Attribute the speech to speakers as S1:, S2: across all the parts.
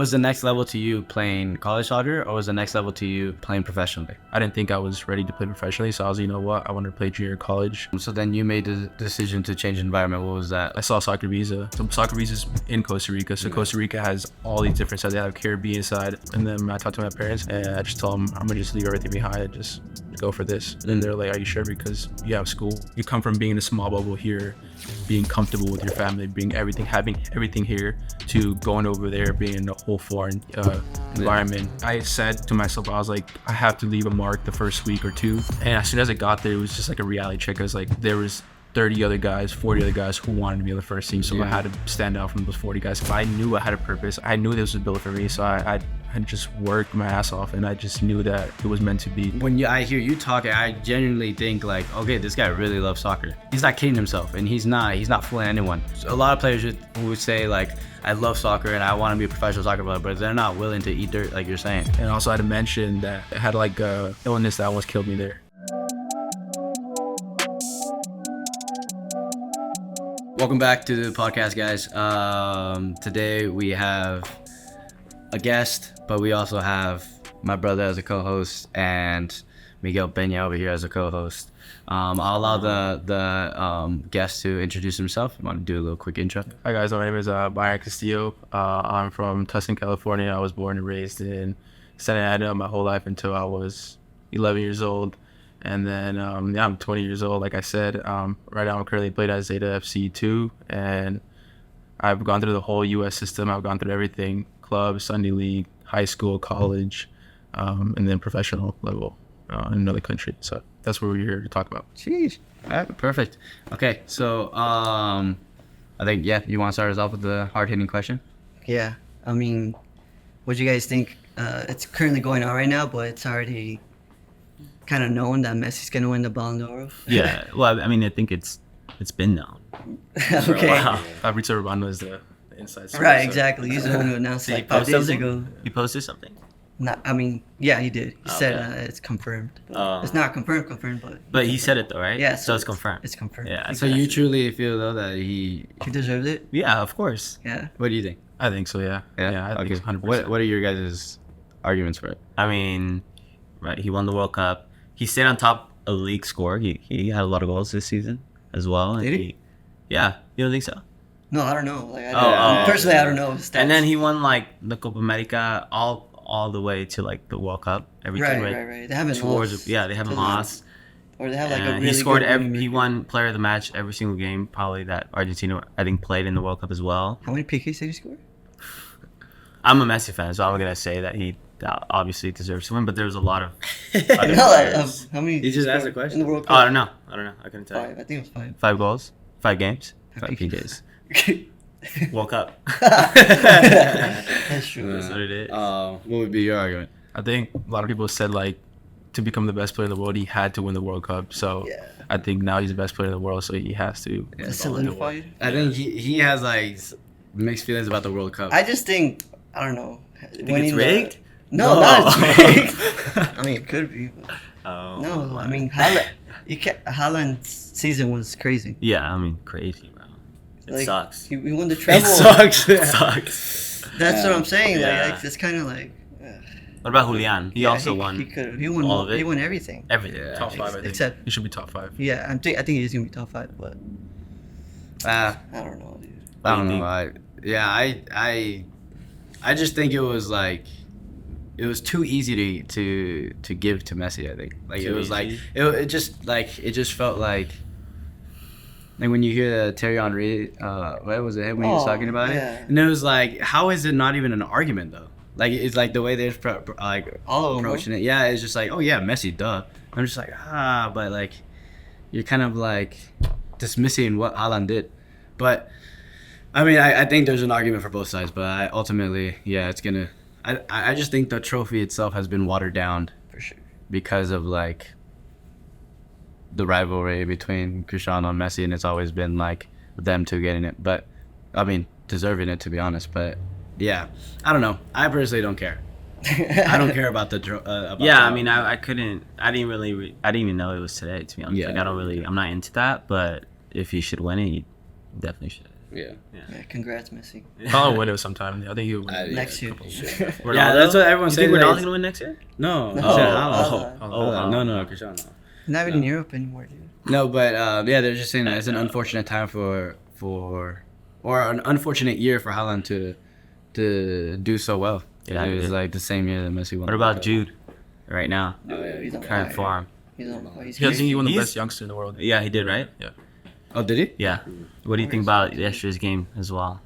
S1: Was the next level to you playing college soccer, or was the next level to you playing professionally?
S2: I didn't think I was ready to play professionally, so I was, you know what, I wanted to play junior college.
S1: So then you made the decision to change environment. What was that?
S2: I saw soccer visa. So soccer visa's in Costa Rica. So Costa Rica has all these different sides. They have Caribbean side. And then I talked to my parents and I just told them I'm gonna just leave everything behind and just go for this. And then they're like, are you sure? Because you have school. You come from being in a small bubble here, being comfortable with your family, having everything here, to going over there, being in a whole foreign environment. I said to myself, I was like, I have to leave a mark the first week or two. And as soon as I got there, it was just like a reality check. I was like, there was 30 other guys, 40 other guys who wanted to be on the first team. So I had to stand out from those 40 guys. If I knew I had a purpose, I knew this was built for me. So I just worked my ass off, and I just knew that it was meant to be.
S1: When I hear you talking, I genuinely think like, okay, this guy really loves soccer. He's not kidding himself, and he's not fooling anyone. So a lot of players would say like, I love soccer and I want to be a professional soccer player, but they're not willing to eat dirt like you're saying.
S2: And also I had to mention that I had like a illness that almost killed me there.
S1: Welcome back to the podcast, guys. Today we have a guest, but we also have my brother as a co-host and Miguel Pena over here as a co-host. I'll allow the guest to introduce himself. You want to do a little quick intro?
S2: Hi guys, my name is Byron Castillo. I'm from Tustin, California. I was born and raised in Santa Ana my whole life until I was 11 years old. And then I'm 20 years old, like I said. Right now I'm currently played at Zeta FC 2, and I've gone through the whole U.S. system. I've gone through everything: club, Sunday league, high school, college, and then professional level in another country. So that's what we're here to talk about.
S1: Jeez. All right, perfect. Okay, so I think, you want to start us off with the hard-hitting question?
S3: Yeah, I mean, what do you guys think? It's currently going on right now, but it's already kind of known that Messi's going to win the Ballon d'Or.
S4: Yeah, well, I mean, I think it's been known.
S3: Okay.
S4: Wow.
S2: Fabrizio Romano is the inside source.
S3: Right, exactly. He's the one who announced it
S4: Did he
S3: like 5
S4: post
S3: days
S4: something?
S3: ago.
S4: He posted something?
S3: I mean, yeah, he did. He said
S4: Okay.
S3: it's confirmed.
S4: Oh.
S3: It's not confirmed,
S4: But he said it though, right?
S3: Yeah,
S4: So it's confirmed.
S3: It's confirmed.
S4: Yeah.
S1: So you truly feel, though, that he
S3: deserves it.
S4: Yeah, of course.
S3: Yeah.
S1: What do you think?
S2: I think so, yeah. I think it's 100%.
S1: What are your guys' arguments for it?
S4: I mean, right, he won the World Cup. He stayed on top of the league score. He had a lot of goals this season as well.
S3: Did he?
S4: Yeah. You don't think so?
S3: No, I don't know. Like,
S4: Personally,
S3: I don't know his stats.
S4: And then he won like the Copa America all the way to like the World Cup. Everything,
S3: Right. They haven't
S4: Towards,
S3: lost.
S4: yeah, they haven't lost.
S3: Or they have like a
S4: And
S3: really
S4: he scored.
S3: good winning
S4: He
S3: record.
S4: won Player of the Match every single game. Probably that Argentina, I think, played in the World Cup as well.
S3: How many PKs did he score?
S4: I'm a Messi fan, so I'm gonna say that he obviously deserves to win. But there's a lot of
S3: No,
S4: other
S3: like,
S4: players.
S3: how many?
S1: You just asked a question.
S3: in the World
S4: Oh, I
S3: Cup.
S4: don't know. I couldn't tell.
S3: 5. I think it was 5.
S4: 5 goals, 5 games,
S1: 5 PKs.
S4: World Cup.
S3: That's true.
S4: That's what it is.
S1: What would be your argument?
S2: I think a lot of people said like to become the best player in the world, he had to win the World Cup. So
S3: Yeah.
S2: I think now he's the best player in the world, so he has to.
S3: It's solidified.
S1: I think he has like mixed feelings about the World Cup.
S3: I just think, I don't know.
S4: Think it's rigged?
S3: No, not it's rigged. I mean, it could be. But
S4: Oh,
S3: no, I mean, Haaland's season was crazy.
S4: Yeah, I mean, crazy, bro. It
S3: Like,
S4: sucks.
S3: He won the treble.
S4: It sucks.
S3: That's what I'm saying.
S4: Yeah.
S3: Like, it's kind of like.
S4: What about Julian? He also won
S3: He won
S4: all of it.
S3: He won everything.
S4: everything.
S1: Yeah.
S2: Top 5, I think.
S3: Except-
S2: He should be top 5.
S3: Yeah, I think he's gonna be top 5, but I don't know, dude.
S1: I don't
S4: What
S1: know.
S4: do you
S1: I just think it was like it was too easy to give to Messi. I think like
S4: Too
S1: it was
S4: easy?
S1: it just felt like when you hear Thierry Henry, what was it when he was talking about
S3: yeah.
S1: it, and it was like, how is it not even an argument though? Like it's like the way they're like
S3: All of them,
S1: approaching it. Yeah, it's just like, oh yeah, Messi, duh. I'm just like, but like you're kind of like dismissing what Haaland did. But I mean, I think there's an argument for both sides, but ultimately, yeah, it's gonna. I just think the trophy itself has been watered down
S3: For sure.
S1: because of like the rivalry between Cristiano and Messi, and it's always been like them two getting it. But I mean, deserving it, to be honest. But yeah, I don't know. I personally don't care. I don't care about the. About
S4: Yeah,
S1: the-
S4: I mean, I couldn't. I didn't really. I didn't even know it was today. To be honest,
S1: Yeah.
S4: like, I don't really. I'm not into that. But if he should win it, he definitely should.
S1: Yeah.
S3: Yeah, congrats, Messi.
S2: Probably win it sometime. I think he'll win.
S1: I-
S3: Next year.
S1: Yeah, that's what everyone's
S4: You think
S1: saying.
S4: Ronaldo's gonna win next year?
S1: No.
S3: No.
S1: I said
S3: Oh,
S1: Haaland. No, Cristiano.
S3: Not even in Europe anymore, dude.
S1: No, but yeah, they're just saying that it's an unfortunate time or an unfortunate year for Haaland to do so well.
S4: Yeah,
S1: It was
S4: it-
S1: like the same year that Messi won.
S4: What about Jude? Right now,
S1: Oh, yeah,
S3: He's on
S4: current
S3: fire.
S4: form.
S3: He's on fire. He's
S2: Yeah, I think he won the
S4: He's-
S2: best youngster in the world.
S4: Yeah, he did, right?
S1: Oh, did he?
S4: Yeah. What do you think about yesterday's game as well?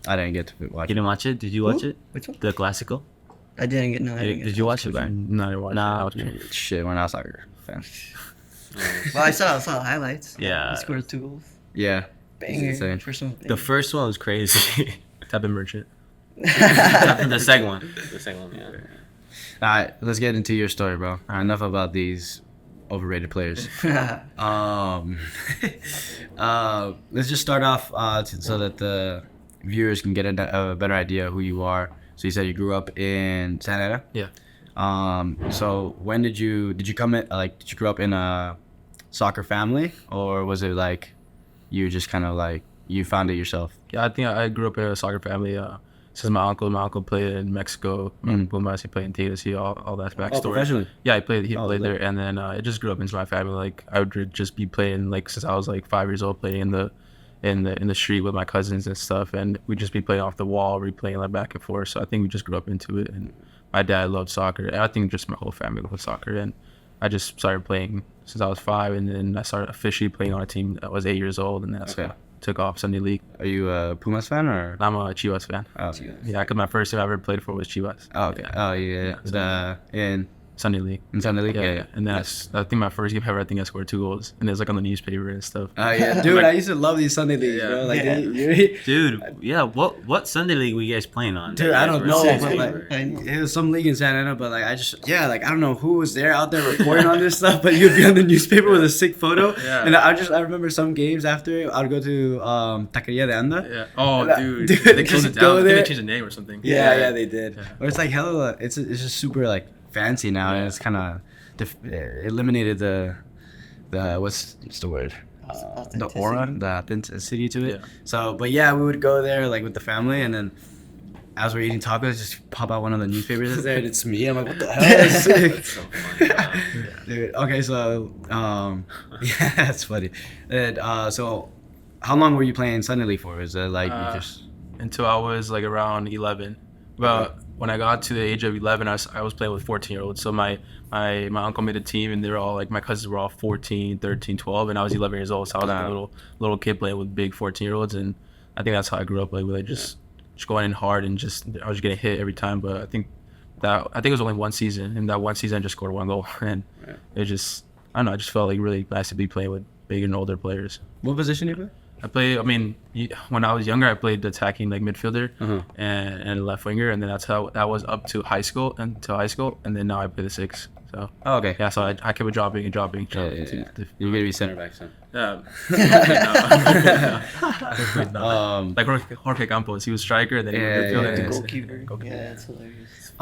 S1: I didn't get to watch
S4: You
S1: it.
S4: didn't watch it? Did you watch
S3: Who?
S4: it?
S3: Which one?
S4: The Classico?
S3: I didn't get. No, I didn't
S4: Did
S3: get.
S4: you watch it, Byron?
S2: No, I didn't watch
S4: Nah.
S2: it. I watched it.
S1: Shit, we're not soccer fans.
S3: Well, I saw highlights.
S4: Yeah.
S3: He scored 2 goals.
S1: Yeah.
S3: Banger.
S1: insane.
S3: First one.
S4: The first one was crazy.
S2: Type of merchant.
S4: The second one. The second one, yeah.
S1: All right, let's get into your story, bro. All right, enough about these overrated players. Let's just start off so that the viewers can get a better idea of who you are. So you said you grew up in Santa Ana.
S2: Yeah.
S1: So when did you come in? Did you grow up in a soccer family, or was it like you just kind of like you found it yourself?
S2: Yeah, I think I grew up in a soccer family. Since my uncle played in Mexico, my uncle Messi played in Tennessee, all that backstory.
S1: Professionally.
S2: Yeah, he played
S1: lit.
S2: there, and then it just grew up into my family. Like I would just be playing like since I was like 5 years old, playing in the street with my cousins and stuff, and we'd just be playing off the wall, replaying like back and forth. So I think we just grew up into it, and my dad loved soccer, and I think just my whole family loved soccer, and I just started playing since I was 5, and then I started officially playing on a team that was 8 years old, and that's
S1: Okay.
S2: what took off Sunday League.
S1: Are you a Pumas fan or?
S2: I'm a Chivas fan.
S1: Oh,
S2: Yeah, because my first team I ever played for was Chivas.
S1: oh, okay. Oh, yeah. In
S2: Sunday League.
S1: Sunday League.
S2: Yeah. And then I think my first game ever, I think I scored 2 goals, and it was like on the newspaper and stuff.
S1: Oh yeah, dude! I used to love these Sunday leagues, bro. Like,
S3: Yeah.
S4: Dude, yeah, what Sunday league were you guys playing on?
S1: dude, I don't know,
S3: Sick,
S1: but
S3: dude.
S1: like,
S3: I know.
S1: it was some league in Santa Ana, but like, I don't know who was there out there reporting on this stuff, but you'd be on the newspaper with a sick photo,
S2: Yeah.
S1: and I remember some games after I'd go to Taqueria de Anda.
S2: Yeah. Oh,
S1: And
S2: dude.
S1: dude,
S2: They closed
S1: just
S2: it
S1: go
S2: down. I think
S1: there.
S2: they changed the name or something.
S1: Yeah, they did.
S2: Yeah.
S1: Or it's like hella, it's just super like fancy now, and it's kind of eliminated the what's the word? The aura, the authenticity to it.
S2: Yeah.
S1: So, but yeah, we would go there like with the family, and then as we're eating tacos, just pop out one of the newspapers that's there, and it's me. I'm like, what the hell? That's sick.
S4: So funny, wow.
S1: Dude, okay, so yeah, that's funny. And so, how long were you playing Sunday League for? Is it like you just?
S2: Until I was like around 11. But when I got to the age of 11, I was playing with 14-year-olds. So my uncle made a team, and they were all like, my cousins were all 14, 13, 12, and I was 11 years old. So I was like a little kid playing with big 14-year-olds, and I think that's how I grew up, like with just going in hard, and I was getting hit every time. But I think it was only one season, and that one season I just scored 1 goal, and it just, I don't know, I just felt like really nice to be playing with big and older players.
S1: What position do you play?
S2: When I was younger, I played attacking like midfielder
S1: Uh-huh.
S2: and left winger, and then that's how that was up to high school, and then now I play the 6. So
S1: Oh, okay.
S2: yeah, so I kept dropping.
S1: Yeah. You're gonna be center back soon.
S2: Like Jorge Campos, he was striker, then he was
S1: Yeah,
S2: midfielder,
S1: yeah,
S2: and
S1: yeah.
S2: then
S3: Goalkeeper. Yeah, that's hilarious.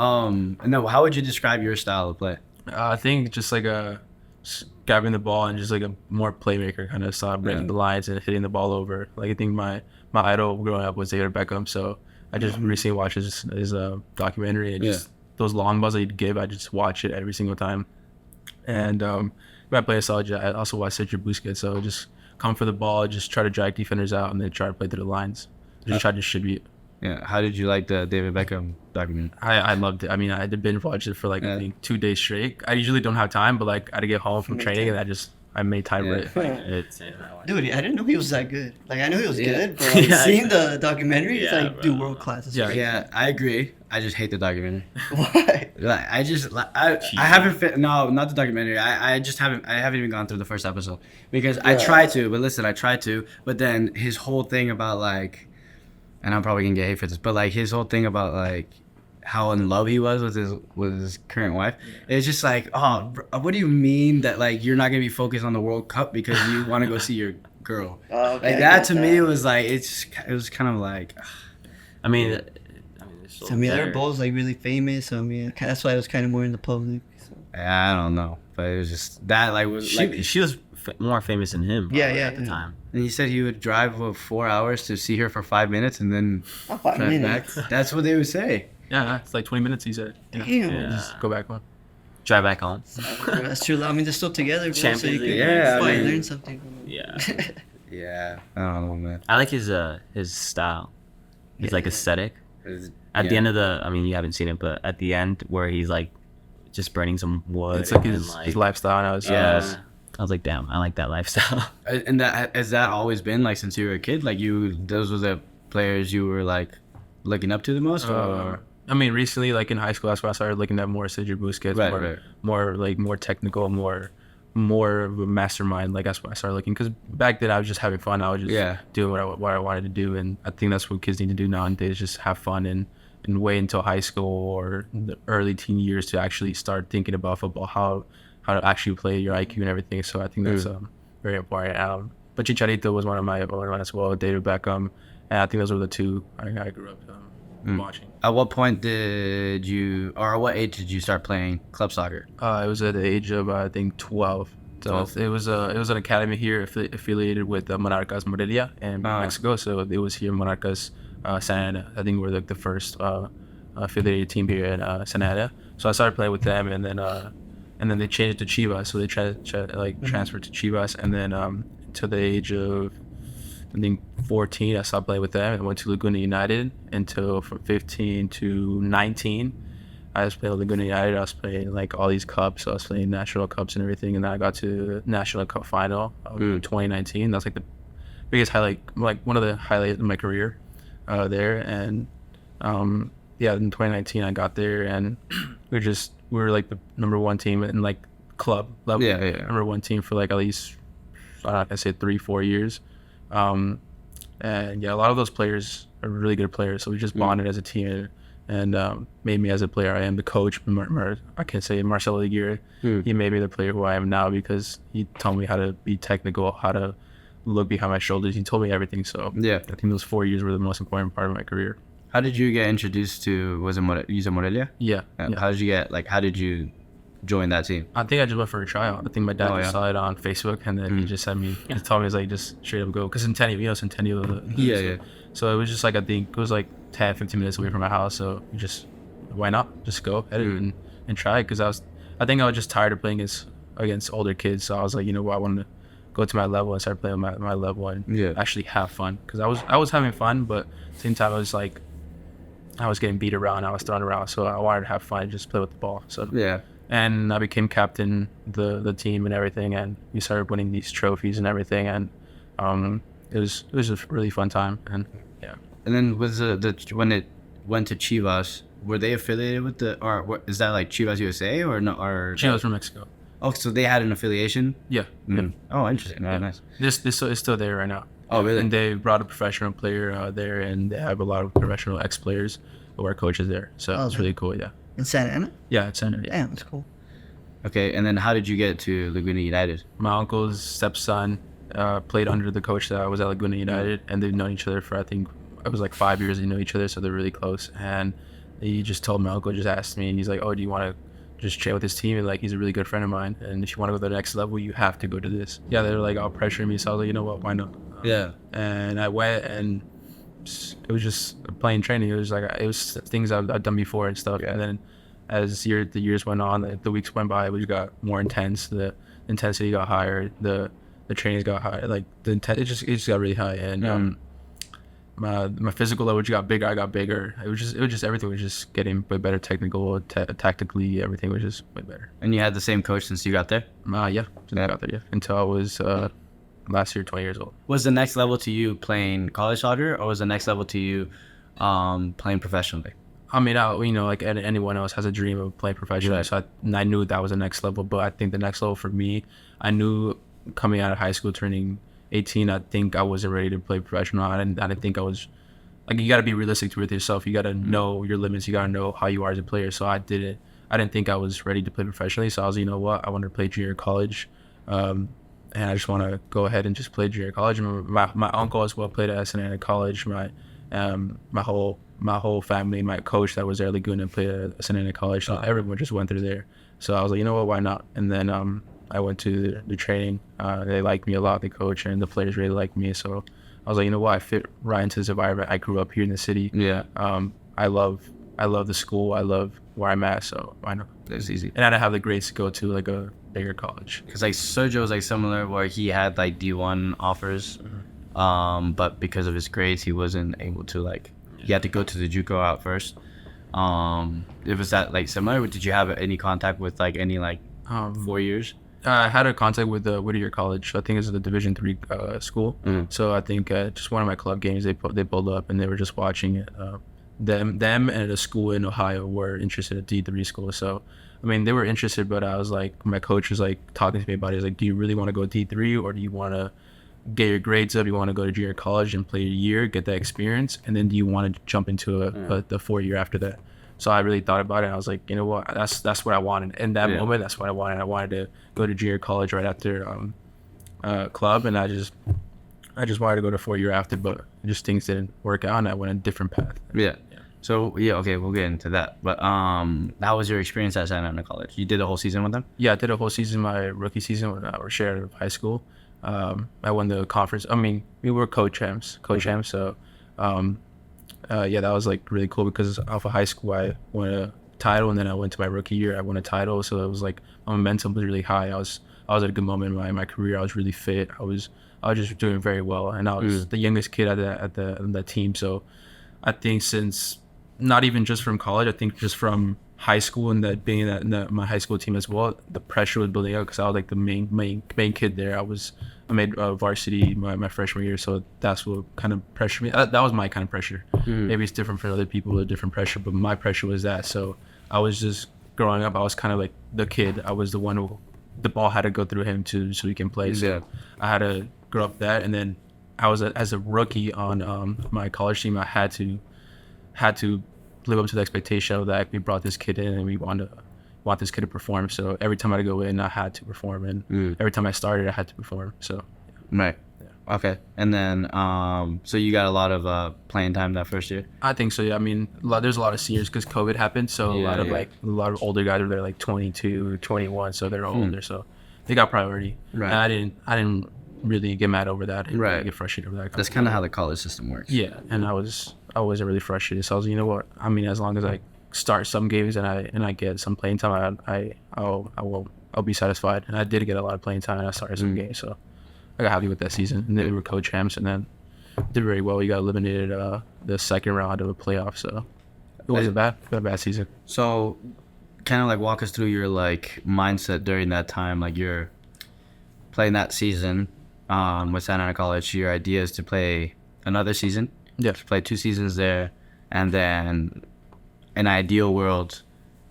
S1: No, how would you describe your style of play?
S2: I think just like grabbing the ball and just like a more playmaker kind of style, breaking the lines and hitting the ball over. Like I think my idol growing up was David Beckham, so I just recently watched his documentary, and just those long balls that he'd give, I just watch it every single time. And when I play Nostalgia, I also watch Sergio Busquets, so just come for the ball, just try to drag defenders out, and then try to play through the lines. Just try to distribute.
S1: Yeah. How did you like the David Beckham documentary?
S2: I loved it. I mean, I did binge watch it for like I think 2 days straight. I usually don't have time, but like I had to get home from training, and I made time for it.
S4: It's
S3: Dude, I didn't know he was that good. Like, I knew he was
S1: Yeah.
S3: good, but like,
S4: Yeah.
S3: seeing the documentary, it's
S4: Yeah,
S3: like,
S4: bro.
S3: dude, world class.
S2: Yeah.
S1: Yeah, I agree. I just hate the documentary.
S3: Why?
S1: Like, I haven't fit. No, not the documentary. I haven't even gone through the first episode because I tried to. But listen, I tried to. But then his whole thing about like, and I'm probably gonna get hate for this, but like his whole thing about like how in love he was with his current wife. It's just like, oh, what do you mean that like you're not gonna be focused on the World Cup because you want to go see your girl?
S3: Oh, okay,
S1: Like
S3: I
S1: that
S3: get
S1: to me was like it was kind of like.
S4: I mean, it's so
S3: So, I mean, they're
S4: fair.
S3: both like really famous. So I mean, that's why I was kind of more in the public. So.
S1: I don't know, but it was just that like was like
S4: She was more famous than him.
S3: Yeah,
S4: probably,
S3: yeah,
S4: at the
S3: yeah.
S4: time.
S1: And he said he would drive 4 hours to see her for 5 minutes and then
S3: Oh, 5
S1: drive back.
S3: minutes.
S1: That's what they would say.
S2: Yeah, it's like 20 minutes. He said. Yeah.
S3: Damn.
S4: Yeah.
S2: Just go back home.
S4: Drive back home.
S3: That's true. I mean, they're still together, bro, so
S4: Champions
S3: you
S4: League.
S3: can
S1: Yeah, I
S3: probably
S1: mean-
S3: learn something.
S4: Yeah.
S1: Yeah. I don't know, man.
S4: I like his style. His like
S3: Yeah.
S4: aesthetic.
S1: It's-
S4: At the
S1: yeah.
S4: end of the, I mean, you haven't seen it, but at the end where he's like just burning some wood.
S2: It's like
S4: and,
S2: his lifestyle now. It's,
S4: Yeah. I was like, damn, I like that lifestyle.
S1: And that has that always been like since you were a kid? Like those were the players you were like looking up to the most, or
S2: I mean, recently, like in high school, that's when I started looking at more Sergio Busquets,
S1: Right.
S2: more technical, more of a mastermind. Like that's when I started looking, because back then I was just having fun. I was just
S1: Yeah.
S2: doing what I wanted to do, and I think that's what kids need to do nowadays: just have fun and wait until high school or the early teen years to actually start thinking about football, how to actually play your IQ and everything. So I think that's very important. But Chicharito was one of my own as well, David Beckham, and I think those were the two I grew up watching.
S1: at what point did you, or at what age did you start playing club soccer?
S2: It was at the age of I think 12. So
S1: 12.
S2: it was an academy here affiliated with Monarcas Morelia in Mexico. So it was here in Monarcas Santa Ana. I think we're like the first affiliated team here in Santa Ana. So I started playing with them, and then they changed it to Chivas. So they transferred to Chivas, and then to the age of I think 14, I stopped playing with them and went to Laguna United until from 15 to 19. I was playing with Laguna United. I was playing like all these cups. I was playing national cups and everything, and then I got to the national cup final in 2019. That's like the biggest highlight, like one of the highlights of my career there. And yeah, in 2019 I got there, and we were like the number one team in like club level.
S1: Yeah.
S2: Number one team for like at least I'm not gonna say 3-4 years. And yeah, a lot of those players are really good players. So we just bonded as a team, and made me as a player I am. The coach, I can say Marcelo Aguirre, he made me the player who I am now, because he taught me how to be technical, how to look behind my shoulders. He told me everything. So
S1: Yeah.
S2: I think those 4 years were the most important part of my career.
S1: How did you get introduced to, was it Morelia?
S2: Yeah.
S1: How did you join that team?
S2: I think I just went for a tryout. I think my dad just saw it on Facebook, and then he just sent me. He told me, he was like, just straight up go, because Centennial.
S1: Yeah.
S2: So it was just like, I think it was like 10-15 minutes away from my house. So why not just go ahead and try it? Because I think I was just tired of playing against older kids. So I was like, you know what, I wanted to go to my level and start playing with my level and actually have fun. Because I was having fun, but at the same time I was like, I was getting beat around, I was thrown around. So I wanted to have fun and just play with the ball. So
S1: Yeah.
S2: and I became captain the team and everything, and we started winning these trophies and everything, and it was a really fun time. And yeah,
S1: And then was when it went to Chivas, were they affiliated with is that like Chivas USA or no? Or
S2: Chivas from Mexico.
S1: Oh, so they had an affiliation?
S2: Yeah.
S1: Oh, interesting. Oh, nice.
S2: This is still there right now.
S1: Oh, really?
S2: And they brought a professional player there, and they have a lot of professional ex-players who are coaches there. So it's
S3: Okay.
S2: really cool. Yeah.
S3: In Santa Ana?
S2: Yeah, it's Center. Yeah.
S3: Damn, that's cool.
S1: Okay, and then how did you get to Laguna United?
S2: My uncle's stepson played under the coach that was at Laguna United, and they've known each other for, I think it was like 5 years. They know each other, so they're really close. And he just told my uncle, just asked me, and he's like, oh, do you want to just chat with his team? And like, he's a really good friend of mine, and if you want to go to the next level, you have to go to this. Yeah, they were like all pressuring me, so I was like, you know what, why not?
S1: Yeah.
S2: And I went, and it was just plain training. It was things I've done before and stuff.
S1: Yeah.
S2: And then as the years went on, the weeks went by, we got more intense. The intensity got higher. The trainings got higher. Like it just got really high. And my physical level just got bigger. I got bigger. It was just everything was just getting way better. Technical, tactically, everything was just way better.
S1: And you had the same coach since you got there?
S2: Yeah, since I got there, yeah, until I was last year 20 years old.
S1: Was the next level to you playing college soccer, or was the next level to you playing professionally?
S2: I mean, like anyone else has a dream of playing professionally.
S1: Right.
S2: So I knew that was the next level. But I think the next level for me, I knew coming out of high school, turning 18, I think I wasn't ready to play professional. I didn't think I was, like, you got to be realistic with yourself. You got to know your limits. You got to know how you are as a player. So I didn't think I was ready to play professionally. So I was, you know what, I wanted to play junior college. And I just want to go ahead and just play junior college. My uncle as well played at Santa Ana College. My whole family, my coach that was there at Laguna played at Santa Ana College. So everyone just went through there. So I was like, you know what, why not? And then I went to the training. They liked me a lot, the coach, and the players really liked me. So I was like, you know what, I fit right into this environment. I grew up here in the city.
S1: Yeah.
S2: I love the school. I love where I'm at. So why not?
S1: It's easy.
S2: And I didn't have the grades to go to like a bigger college.
S1: Because like Sergio was like similar, where he had like D1 offers, but because of his grades, he wasn't able to like. He had to go to the JUCO route first. It was that like similar? Did you have any contact with like any like 4 years?
S2: I had a contact with the Whittier College. I think it's the Division III school. So I think just one of my club games, they pulled up and they were just watching it. Them and a school in Ohio were interested at D3 school. So I mean, they were interested, but I was like, my coach was like talking to me about it. He was like, do you really want to go D3, or do you want to get your grades up? You want to go to junior college and play a year, get that experience, and then do you want to jump into the 4 year after that? So I really thought about it. And I was like, you know what? That's what I wanted in that moment. That's what I wanted. I wanted to go to junior college right after club, and I just wanted to go to 4 year after, but just things didn't work out, and I went a different path.
S1: Yeah. So yeah, okay, we'll get into that. But how was your experience at Santa Ana College? You did a whole season with them?
S2: Yeah, I did a whole season, my rookie season when I was shared of high school. I won the conference. I mean, we were co-champs. So yeah, that was like really cool because off of high school I won a title, and then I went to my rookie year, I won a title. So it was like my momentum was really high. I was at a good moment in my career. I was really fit. I was just doing very well, and I was the youngest kid at the team. So I think since not even just from college, I think just from high school and that being in my high school team as well, the pressure was building up because I was like the main kid there. I made varsity my freshman year, so that's what kind of pressured me. That was my kind of pressure. Maybe it's different for other people with a different pressure, but my pressure was that. So I was just growing up, I was kind of like the kid. I was the one who the ball had to go through him so he can play. So I had to grow up that, and then I was as a rookie on my college team, I had to live up to the expectation of that. We brought this kid in and we want this kid to perform. So every time I go in, I had to perform, and every time I started, I had to perform. So
S1: right. Yeah. Okay. And then so you got a lot of playing time that first year?
S2: I think so. Yeah. I mean, there's a lot of seniors because COVID happened, so a lot of older guys are there, like 22, 21, so they're older, so they got priority.
S1: Right.
S2: And I didn't really get mad over that. I didn't really get frustrated over that.
S1: That's kind of how the college system works.
S2: Yeah, and I wasn't really frustrated. So I was like, you know what? I mean, as long as I start some games and I get some playing time, I'll be satisfied. And I did get a lot of playing time, and I started some games, so I got happy with that season. And then we were co-champs, and then did very well. We got eliminated the second round of a playoff, so it wasn't bad. It was a bad season.
S1: So, kind of like walk us through your like mindset during that time. Like you're playing that season with Santa Ana College. Your idea is to play another season.
S2: Yeah.
S1: To play 2 seasons there, and then in an ideal world,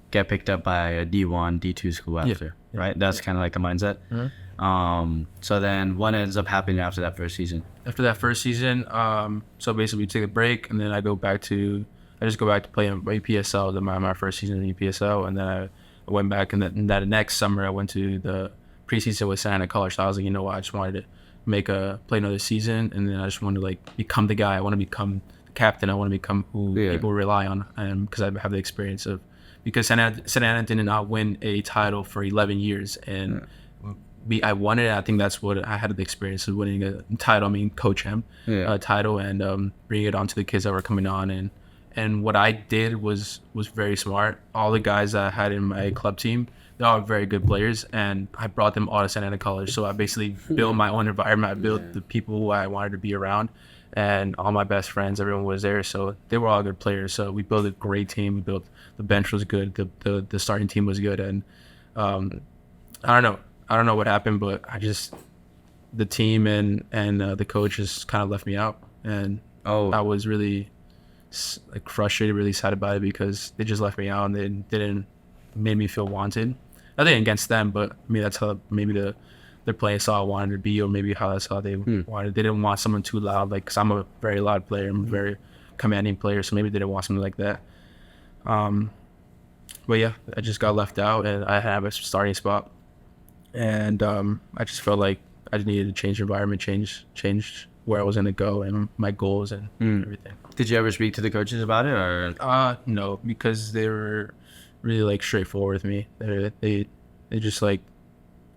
S1: get picked up by a D1, D2 school after. Yeah. Right? That's kind of like the mindset. So then what ends up happening after that first season?
S2: After that first season, so basically we take a break, and then I just go back to play in EPSL, my first season in EPSL, and then I went back, and then that next summer I went to the preseason with Santa Ana College. So I was like, you know what, I just wanted to play another season, and then I just wanted to like become the guy. I want to become the captain. I want to become who people rely on, and because I have the experience of, because Santa Ana did not win a title for 11 years, and I won it. I think that's what I had the experience of winning a title. I mean, co-champ title, and bringing it on to the kids that were coming on, and what I did was very smart. All the guys that I had in my club team, they're all very good players, and I brought them all to Santa Ana College. So I basically built my own environment. I built the people who I wanted to be around, and all my best friends, everyone was there. So they were all good players. So we built a great team. The bench was good. The starting team was good, and I don't know what happened, but the team and the coach just kind of left me out, and I was really like frustrated, really sad about it, because they just left me out and they didn't make me feel wanted. Nothing against them, but I mean that's how maybe their playing style I wanted to be, or maybe how that's how they wanted. They didn't want someone too loud, like, because I'm a very loud player. I'm a very commanding player, so maybe they didn't want something like that. But yeah, I just got left out, and I have a starting spot, and I just felt like I just needed to change the environment, change where I was going to go, and my goals and everything.
S1: Did you ever speak to the coaches about it, or?
S2: No, because they were really like straightforward with me. They just like,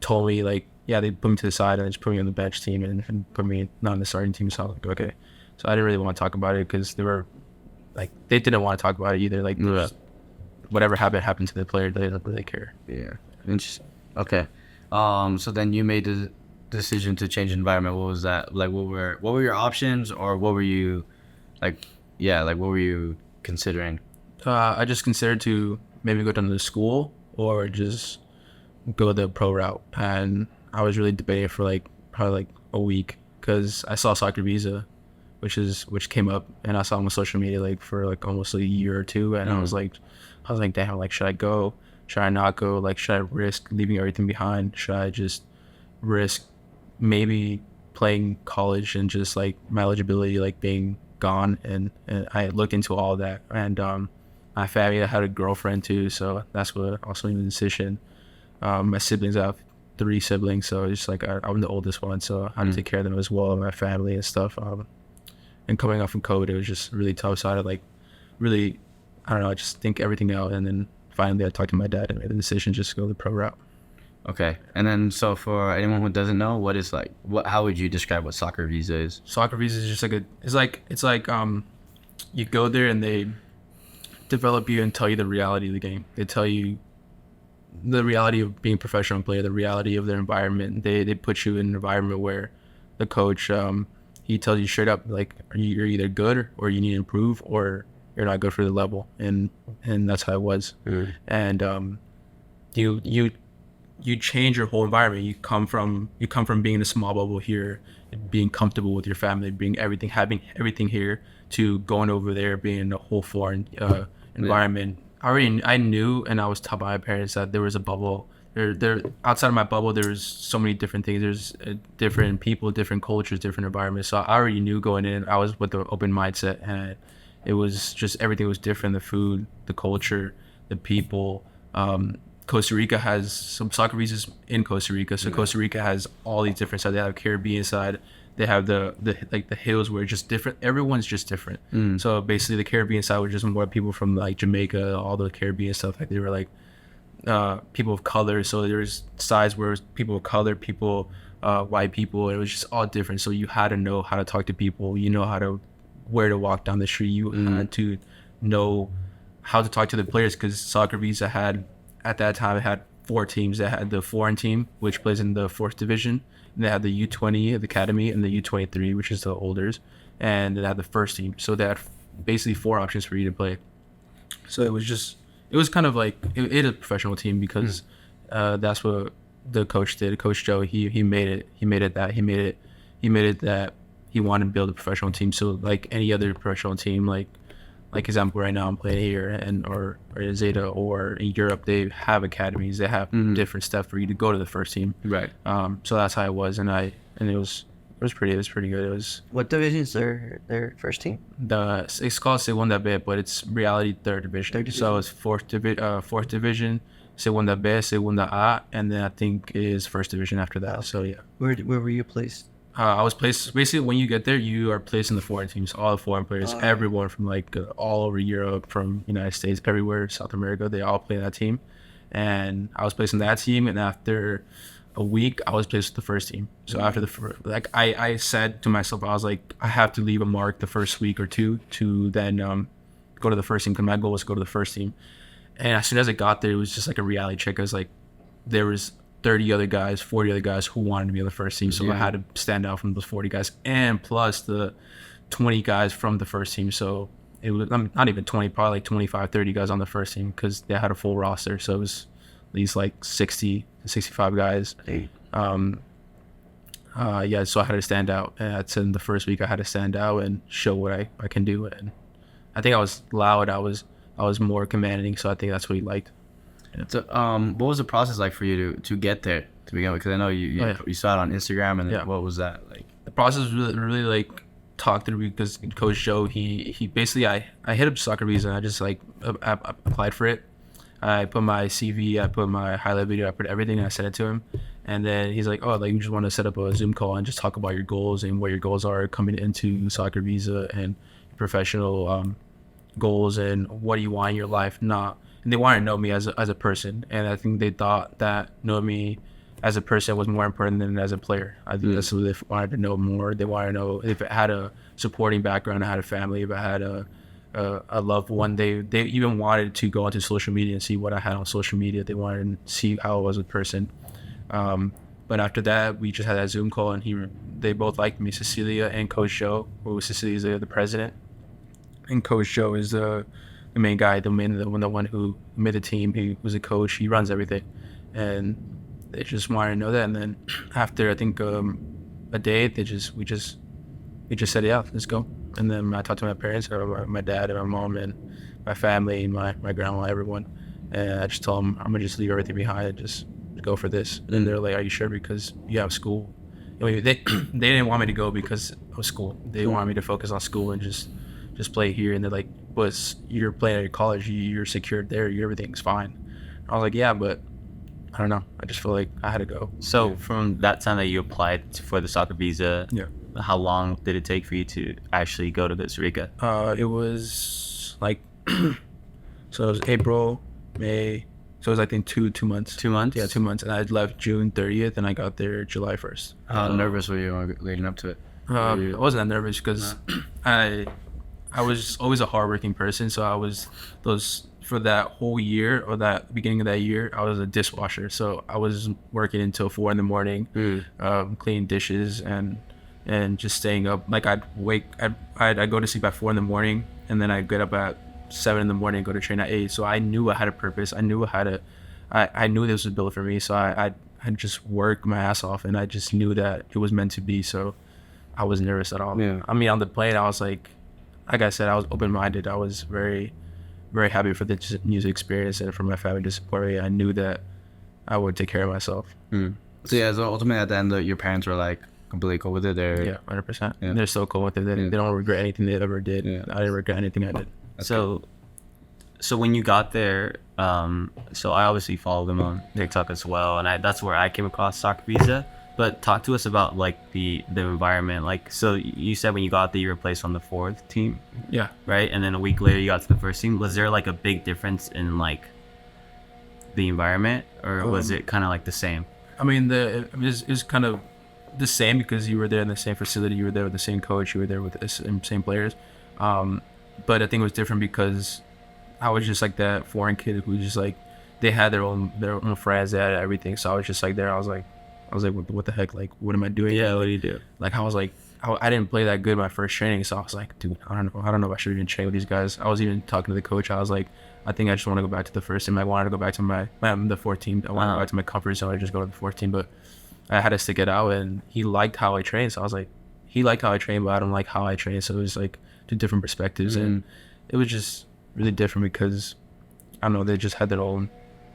S2: told me like, yeah, they put me to the side and just put me on the bench team and put me not on the starting team. So I was like, okay. So I didn't really want to talk about it because they didn't want to talk about it either. Like, whatever happened to the player. They didn't really care.
S1: Yeah. Interesting. Okay. So then you made the decision to change environment. What was that? Like, what were your options, or what were you, like, what were you considering?
S2: I just considered to maybe go down to the school or just go the pro route. And I was really debating for probably a week because I saw Soccer Visa, which came up, and I saw them on social media for almost a year or two, and I was like, damn, should I go? Should I not go? Should I risk leaving everything behind? Should I just risk maybe playing college and just my eligibility being gone? And I looked into all that, and my family, I had a girlfriend too, so that's what also made the decision. My siblings, I have 3 siblings, so it's just I'm the oldest one, so I had to take care of them as well, and my family and stuff. And coming off from COVID, it was just really tough. So I had to really, I don't know, I just think everything out, and then finally I talked to my dad and made the decision just to go the pro route.
S1: Okay. And then, so for anyone who doesn't know, what is how would you describe what Soccer Visa is?
S2: Soccer Visa is just you go there and they develop you and tell you the reality of the game. They tell you the reality of being a professional player, the reality of their environment. They put you in an environment where the coach, he tells you straight up, you're either good or you need to improve, or you're not good for the level. And that's how it was. Mm-hmm. And you change your whole environment. You come from being in a small bubble here, being comfortable with your family, having everything here, to going over there, being in a whole foreign environment. I knew, and I was taught by my parents that there was a bubble. There outside of my bubble, there's so many different things. There's different people, different cultures, different environments. So I already knew going in. I was with the open mindset, and it was just everything was different. The food, the culture, the people. Costa Rica has some soccer visas in Costa Rica, so Costa Rica has all these different sides. They have Caribbean side. They have the hills where it's just different. Everyone's just different. So basically, the Caribbean side was just more people from Jamaica, all the Caribbean stuff. They were people of color. So there's sides where it was people of color, people, white people. It was just all different. So you had to know how to talk to people. You know where to walk down the street. You had to know how to talk to the players, because Soccer Visa at that time it had 4 teams. They had the foreign team, which plays in the 4th division. And they had the U20 the academy, and the U23, which is the olders, and they had the first team. So they had basically 4 options for you to play. So it was kind of it is a professional team, because that's what the coach did. Coach Joe, he made it that he wanted to build a professional team. So any other professional team, like example right now I'm playing here or in Zeta or in Europe, they have academies, they have different stuff for you to go to the first team. Right. So that's how it was, and it was pretty good. It was.
S3: What division is their first team?
S2: It's called Segunda B, but it's reality third division. So it's fourth division, Segunda B, Segunda A, and then I think is first division after that. So yeah.
S3: Where were you placed?
S2: I was placed, basically when you get there, you are placed in the foreign teams, all the foreign players, everyone from all over Europe, from United States, everywhere, South America, they all play that team. And I was placed in that team, and after a week, I was placed with the first team. So after I said to myself, I was like, I have to leave a mark the first week or 2 to then go to the first team, because my goal was to go to the first team. And as soon as I got there, it was just a reality check. I was there was 30 other guys, 40 other guys who wanted to be on the first team. So I had to stand out from those 40 guys, and plus the 20 guys from the first team. So it was not even 20, probably 25, 30 guys on the first team, because they had a full roster. So it was at least 60 to 65 guys. So I had to stand out. And I'd said in the first week I had to stand out and show what I can do. And I think I was loud. I was more commanding. So I think that's what he liked. Yeah. So,
S1: what was the process like for you to get there to begin with? Because I know you saw it on Instagram, and what was that like?
S2: The process was really talked through, because Coach Joe, he basically, I hit up Soccer Visa, and I just I applied for it. I put my CV, I put my highlight video, I put everything, and I sent it to him. And then he's like, oh, you just want to set up a Zoom call and just talk about your goals and what your goals are coming into Soccer Visa, and professional goals, and what do you want in your life. And they wanted to know me as a person, and I think they thought that knowing me as a person was more important than as a player. I think that's what they wanted to know more. They wanted to know if it had a supporting background, I had a family, if I had a loved one. They even wanted to go onto social media and see what I had on social media. They wanted to see how I was a person. But after that, we just had that Zoom call, and they both liked me, Cecilia and Coach Joe. Who Cecilia's the president, and Coach Joe is the main guy, the one who made the team. He was a coach. He runs everything, and they just wanted to know that. And then after I think a day, we just said, yeah, let's go. And then I talked to my parents, or my dad and my mom and my family and my grandma, everyone. And I just told them I'm gonna just leave everything behind and just go for this. And then they're like, are you sure? Because you have school. I mean, they didn't want me to go because of school. They wanted me to focus on school and just play here. And they're like, but you're playing at your college, you're secured there, everything's fine. I was like, yeah, but I don't know. I just feel like I had to go.
S4: So from that time that you applied for the soccer visa, how long did it take for you to actually go to Costa Rica?
S2: It was like, so it was April, May. So it was, I think, two months.
S4: 2 months?
S2: Yeah, 2 months. And I left June 30th, and I got there July 1st.
S1: How nervous were you leading up to it?
S2: I wasn't that nervous because I was always a hardworking person. So I was for that whole year, or that beginning of that year, I was a dishwasher. So I was working until 4 a.m, cleaning dishes and just staying up. Like I'd go to sleep at 4 a.m, and then I'd get up at 7 a.m, and go to train at 8. So I knew I had a purpose. I knew I knew this was built for me. So I just worked my ass off, and I just knew that it was meant to be. So I wasn't nervous at all.
S1: Yeah.
S2: I mean, on the plane, I was like I said, I was open-minded. I was very, very happy for the music experience and for my family to support me. I knew that I would take care of myself.
S1: So yeah, so ultimately at the end, your parents were like completely cool with it.
S2: Yeah, 100%. Yeah. They're so cool with it. They don't regret anything they ever did. Yeah. I didn't regret anything I did.
S4: So when you got there, so I obviously follow them on TikTok as well, and that's where I came across Soccer Visa. But talk to us about like the environment. Like, so you said when you got there, you were placed on the 4th team.
S2: Yeah.
S4: Right, and then a week later, you got to the 1st team. Was there like a big difference in like the environment, or was it kind of like the same?
S2: I mean, it was kind of the same because you were there in the same facility, you were there with the same coach, you were there with the same players. But I think it was different because I was just like that foreign kid who just like, they had their own friends, they had everything. So I was just like there. I was like, what the heck? Like, what am I doing?
S4: Yeah, what do you do?
S2: Like, I was like, I didn't play that good my first training, so I was like, dude, I don't know if I should even train with these guys. I was even talking to the coach. I was like, I think I just want to go back to the 1st team. I wanted to go back to the 4th team. I wanted to go back to my comfort zone and just go to the 4th team. But I had to stick it out, and he liked how I trained. So I was like, he liked how I trained, but I don't like how I train. So it was like two different perspectives, and it was just really different because I don't know, they just had their own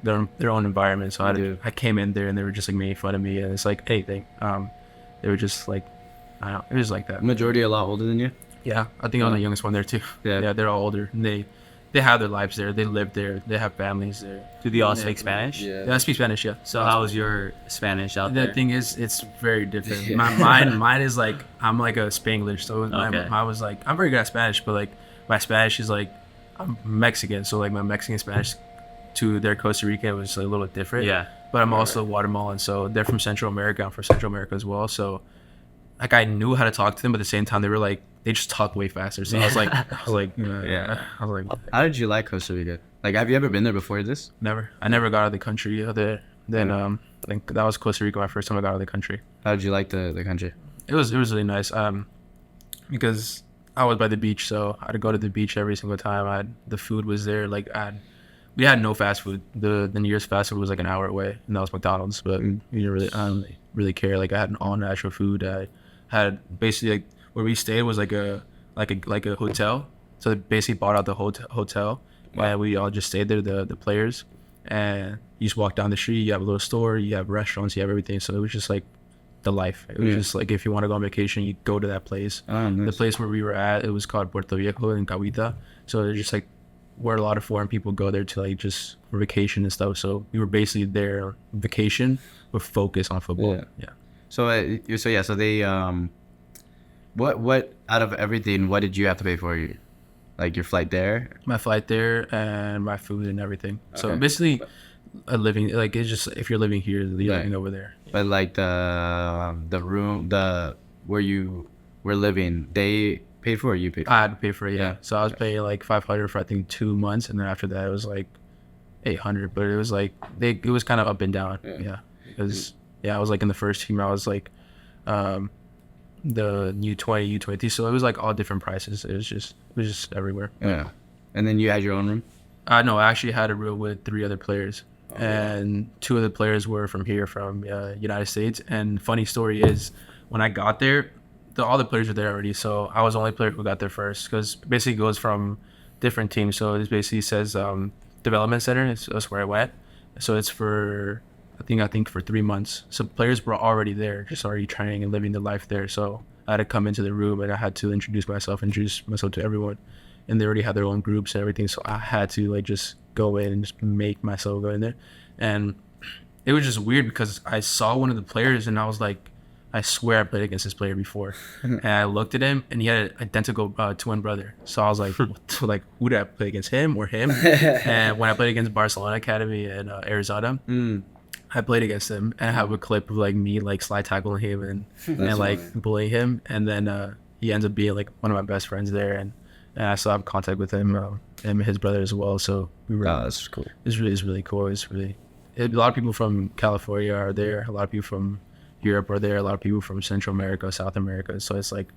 S2: environment. So I came in there, and they were just like making fun of me, and it's like anything. They were just like, I don't know, it was like that.
S1: Majority a lot older than you?
S2: Yeah, I think I'm the youngest one there too. Yeah, they're all older, and they have their lives there. They live there. They have families there.
S4: Do they all speak Spanish?
S2: Yeah, I speak Spanish. Yeah.
S4: So how was your Spanish out there?
S2: The thing is, it's very different. Mine is like, I'm like a Spanglish. So I was like, I'm very good at Spanish, but like my Spanish is like, I'm Mexican, so like my Mexican Spanish to their Costa Rica was a little different. Yeah. But I'm also Guatemalan, so they're from Central America. I'm from Central America as well. So like I knew how to talk to them, but at the same time they were like, they just talk way faster. So I was like,
S1: How did you like Costa Rica? Like, have you ever been there before this?
S2: Never. I never got out of the country. Then I think that was Costa Rica my first time I got out of the country.
S1: How did you like the country?
S2: It was really nice. Because I was by the beach, so I'd go to the beach every single time. The food was there. Like we had no fast food. The nearest fast food was like an hour away, and that was McDonald's. But I don't really care. Like I had all natural food. I had basically like where we stayed was like a hotel. So they basically bought out the hotel, and we all just stayed there, the players. And you just walk down the street. You have a little store. You have restaurants. You have everything. So it was just like the life. It was just like if you want to go on vacation, you go to that place. Nice. The place where we were at, it was called Puerto Viejo in Cahuita. So it's just like where a lot of foreign people go there to like just for vacation and stuff. So we were basically there on vacation with focus on football. Yeah.
S1: So they what out of everything, what did you have to pay for? Like your flight there?
S2: My flight there and my food and everything. Okay. So basically a living, like it's just if you're living here, you're
S1: Right.
S2: living over there.
S1: But like the room, where you were living, they paid for it, or you paid for it?
S2: I had to pay for it, yeah.
S1: Yeah.
S2: So I was paying like 500 for I think 2 months, and then after that it was like 800. But it was like it was kind of up and down, yeah. Because I was like in the first team, I was like the U20, U23, so it was like all different prices. It was just everywhere.
S1: Yeah. And then you had your own room?
S2: No, I actually had a room with 3 other players, and 2 of the players were from here, from United States. And funny story is, when I got there, all the players were there already, so I was the only player who got there first, because basically it goes from different teams. So it basically says development center. That's where I went. So it's for I think for 3 months. So players were already there, just already training and living their life there. So I had to come into the room and I had to introduce myself to everyone, and they already had their own groups and everything. So I had to like just go in and just make myself go in there, and it was just weird because I saw one of the players and I was like, I swear I played against this player before. And I looked at him and he had an identical twin brother. So I was like, like, who did I play against, him or him? And when I played against Barcelona Academy in Arizona, I played against him, and I have a clip of like me like slide tackling him and like bullying him. And then he ends up being like one of my best friends there. And I still have contact with him and his brother as well. So we were,
S1: that's cool.
S2: It's really cool. A lot of people from California are there. A lot of people from Europe are there. A lot of people from Central America, South America. So it's like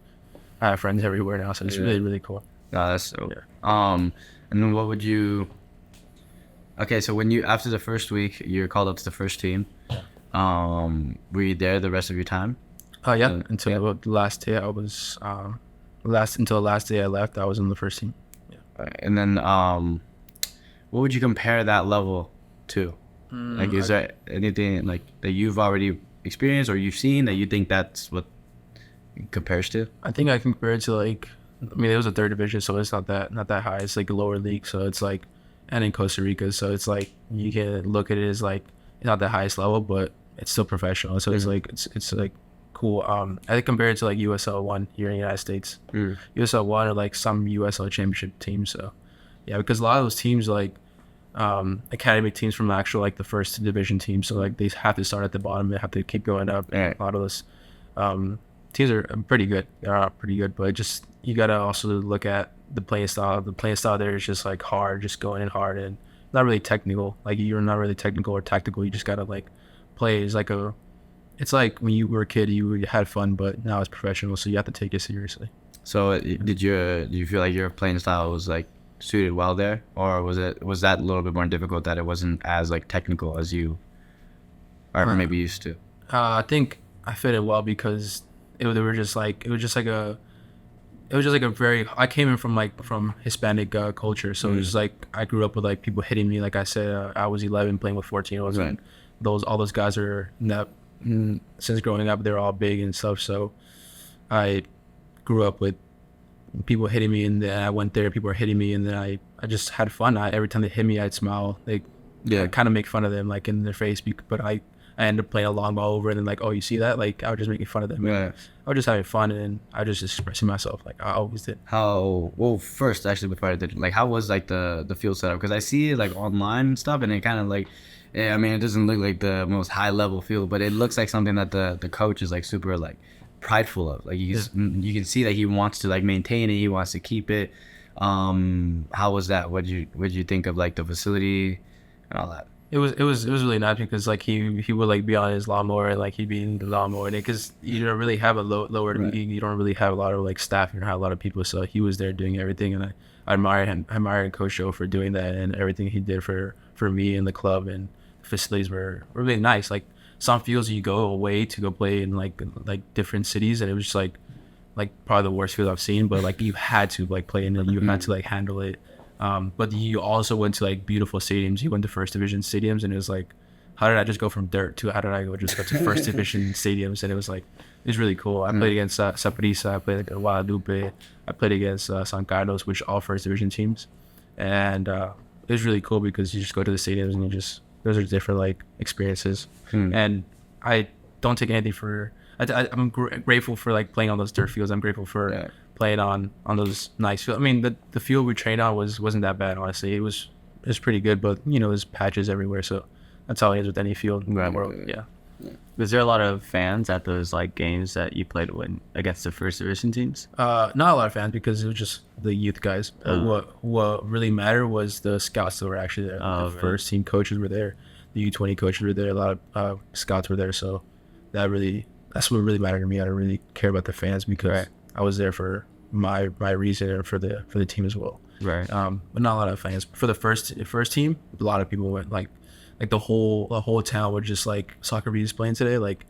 S2: I have friends everywhere now. So it's really cool.
S1: No, that's so. Yeah. And then what would you? Okay, so when you after the first week, you're called up to the first team. Were you there the rest of your time?
S2: Yeah. Until the last day, I was until the last day I left, I was in the first team. Yeah.
S1: Right. And then what would you compare that level to? Like, is there anything like that you've already experienced or you've seen that you think that's what it compares to?
S2: I think I compare it to like, I mean, it was a 3rd division, so it's not that high. It's like a lower league, so it's like, and in Costa Rica, so it's like you can look at it as like not the highest level, but it's still professional. So it's like it's like cool. I compare it to like USL 1 here in the United States. USL 1 are like some USL championship teams. So yeah, because a lot of those teams like academy teams from actual like the 1st division team, so like they have to start at the bottom, they have to keep going up.
S1: Right.
S2: A lot of those teams are pretty good. They're pretty good, but just you gotta also look at the playing style. The playing style there is just like hard, just going in hard and not really technical. Like you're not really technical or tactical. You just gotta like play. It's like when you were a kid, you had fun, but now it's professional, so you have to take it seriously.
S1: So do you feel like your playing style was like suited well there, or was that a little bit more difficult that it wasn't as like technical as you are maybe used to?
S2: I think I fit it well because it was just like a very, I came in from Hispanic culture, so it was like I grew up with like people hitting me. Like I said, I was 11 playing with 14-year-olds.
S1: Right.
S2: All those guys are since growing up, they're all big and stuff. So I grew up with people hitting me, and then I went there, people were hitting me, and then I just had fun. Every time they hit me, I'd smile. I kind of make fun of them like in their face, but I ended up playing a long ball over, and then like, oh, you see that? Like I was just making fun of them.
S1: Yeah.
S2: I was just having fun, and I was just expressing myself like I always did.
S1: First, actually, before I did, like, how was like the field setup? Because I see it like online and stuff, and it kind of like, I mean, it doesn't look like the most high level field, but it looks like something that the coach is like super like prideful of. Like you can see that he wants to like maintain it, he wants to keep it. How was that? What did you think of like the facility and all that?
S2: It was really nice because like he would like be on his lawnmower and like he'd be in the lawnmower, because you don't really have a lower
S1: Right.
S2: you don't really have a lot of like staff, you don't have a lot of people, so he was there doing everything, and I admire him. I admire Coach Joe for doing that and everything he did for me and the club, and the facilities were really nice. Like some fields you go away to go play in like different cities, and it was just like probably the worst field I've seen, but like you had to like play in it, you had to like handle it. But you also went to like beautiful stadiums. You went to 1st division stadiums, and it was like, how did I just go from dirt to how did I go to 1st division stadiums? And it was really cool. I played against Saprissa, I played against Guadalupe, I played against San Carlos, which all 1st division teams, and it was really cool because you just go to the stadiums and those are different like experiences. And I don't take anything for. I'm grateful for like playing on those dirt fields. I'm grateful for playing on those nice fields. I mean, the field we trained on wasn't that bad, honestly. It was pretty good, but there's patches everywhere, so That's how it is with any field in the
S1: Right.
S2: world. Yeah.
S4: Was there a lot of fans at those like games that you played when against the first division teams?
S2: Not a lot of fans because it was just the youth guys. But what really mattered was the scouts that were actually there.
S4: Oh,
S2: The
S4: really?
S2: first team coaches were there. The U20 coaches were there. A lot of scouts were there. So that's what really mattered to me. I don't really care about the fans because
S4: Right.
S2: I was there for my reason and for the team as well.
S4: Right.
S2: But not a lot of fans. For the first team, a lot of people went like the whole town were just like Soccer Bees playing today. Like,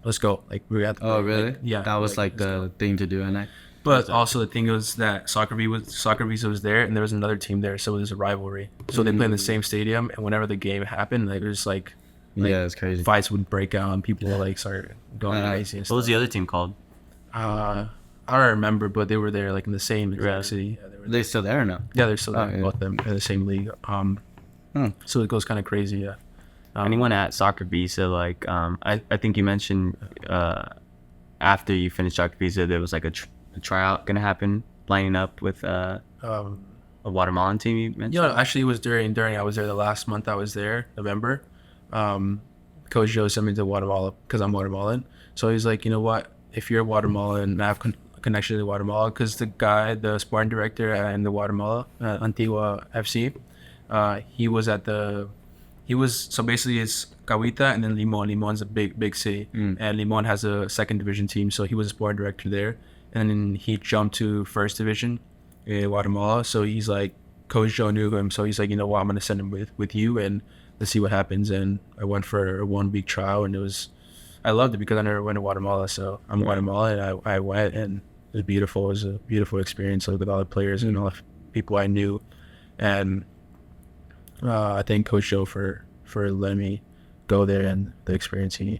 S2: let's go. Like we had.
S1: Oh, really?
S2: Yeah.
S1: That was like the thing to do at night.
S2: But also the thing was that Soccer Bees was there, and there was another team there, so it was a rivalry. So they played in the same stadium, and whenever the game happened, like it was like
S1: Yeah, it's crazy.
S2: fights would break out, and people would like start going crazy. And
S4: What was
S2: stuff.
S4: the other team called?
S2: I don't remember, but they were there like in the same exact city. Yeah,
S1: Are they still there or no?
S2: they're still there,
S1: yeah.
S2: both of them in the same league. So it goes kind of crazy. Yeah.
S4: Anyone at Soccer Visa, like I think you mentioned after you finished Soccer Visa, there was like a tryout gonna happen, lining up with a Guatemalan team. You mentioned.
S2: You know, actually, it was during I was there the last month I was there, November. Coach Joe sent me to Guatemala because I'm Guatemalan. So he's like, you know what? If you're Guatemalan, and I have connection to Guatemala, because the Spartan director in the Guatemala, Antigua FC, so basically it's Cahuita and then Limon. Limon's a big city, and Limon has a second division team. So he was a Spartan director there, and then he jumped to first division in Guatemala. So he's like, Coach Joe knew him, so he's like, you know what, I'm gonna send him with you and let's see what happens. And I went for a 1 week trial, and I loved it because I never went to Guatemala. So I'm Guatemalan, and I went, and it was beautiful. It was a beautiful experience, like with all the players and all the people I knew. And I thank Coach Joe for letting me go there and the experience he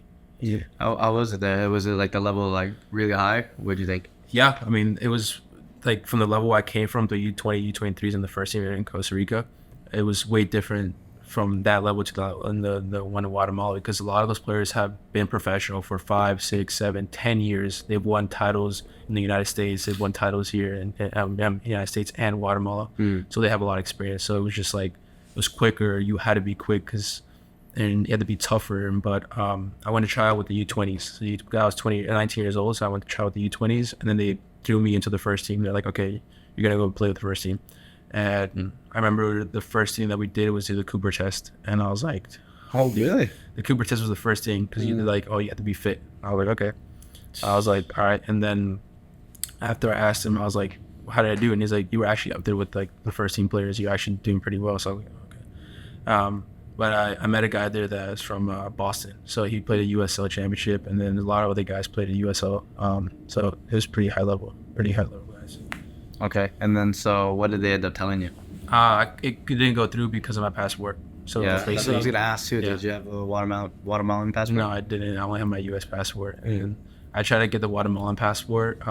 S1: How was it there? Was it like the level like really high? What do you think?
S2: Yeah, I mean, it was like from the level I came from, the U20, U23s in the first team in Costa Rica, it was way different from that level to the one in Guatemala, because a lot of those players have been professional for 5, 6, 7, 10 years. They've won titles in the United States. They've won titles here in the United States and Guatemala. So they have a lot of experience. So it was just like, it was quicker. You had to be quick and you had to be tougher. But I went to try out with the U20s. So I was 19 years old, so I went to try with the U20s, and then they threw me into the first team. They're like, okay, you're gonna go play with the first team. And I remember the first thing that we did was do the Cooper test, and I was like,
S1: Oh, really?
S2: the Cooper test was the first thing, because you like, oh, you have to be fit. I was like, okay. I was like, all right. And then after I asked him, I was like, how did I do? And he's like, you were actually up there with like the first team players. You're actually doing pretty well. So I was like, okay. But I met a guy there that's from Boston. So he played a USL championship, and then a lot of other guys played a USL. So it was pretty high level guys.
S1: Okay. And then so what did they end up telling you?
S2: It didn't go through because of my passport. So
S1: Yeah, that's what I was
S2: basically,
S1: gonna ask too.
S2: Yeah.
S1: Did you have a Guatemalan passport?
S2: no, I didn't. I only have my U.S. passport, and I tried to get the Guatemalan passport,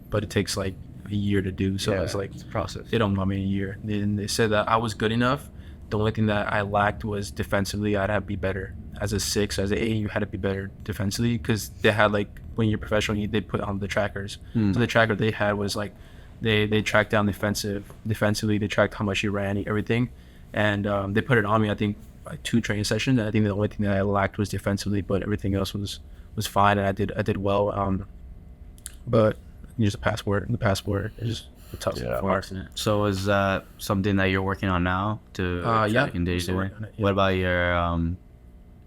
S2: but it takes like a year to do. So it's like
S1: it's a process.
S2: they don't want me in a year. They said that I was good enough. The only thing that I lacked was defensively. I'd have to be better. As a 6, as an 8, you had to be better defensively, because they had like, when you're professional, they put on the trackers. So the tracker they had was like, they tracked down defensively. They tracked how much you ran, everything, and they put it on me. I think like 2 training sessions. And I think the only thing that I lacked was defensively, but everything else was fine, and I did well. But just the passport is a tough part.
S1: So is that something that you're working on now to
S2: Yeah,
S1: in days
S2: still
S1: away?
S2: working on it, yeah.
S1: What about your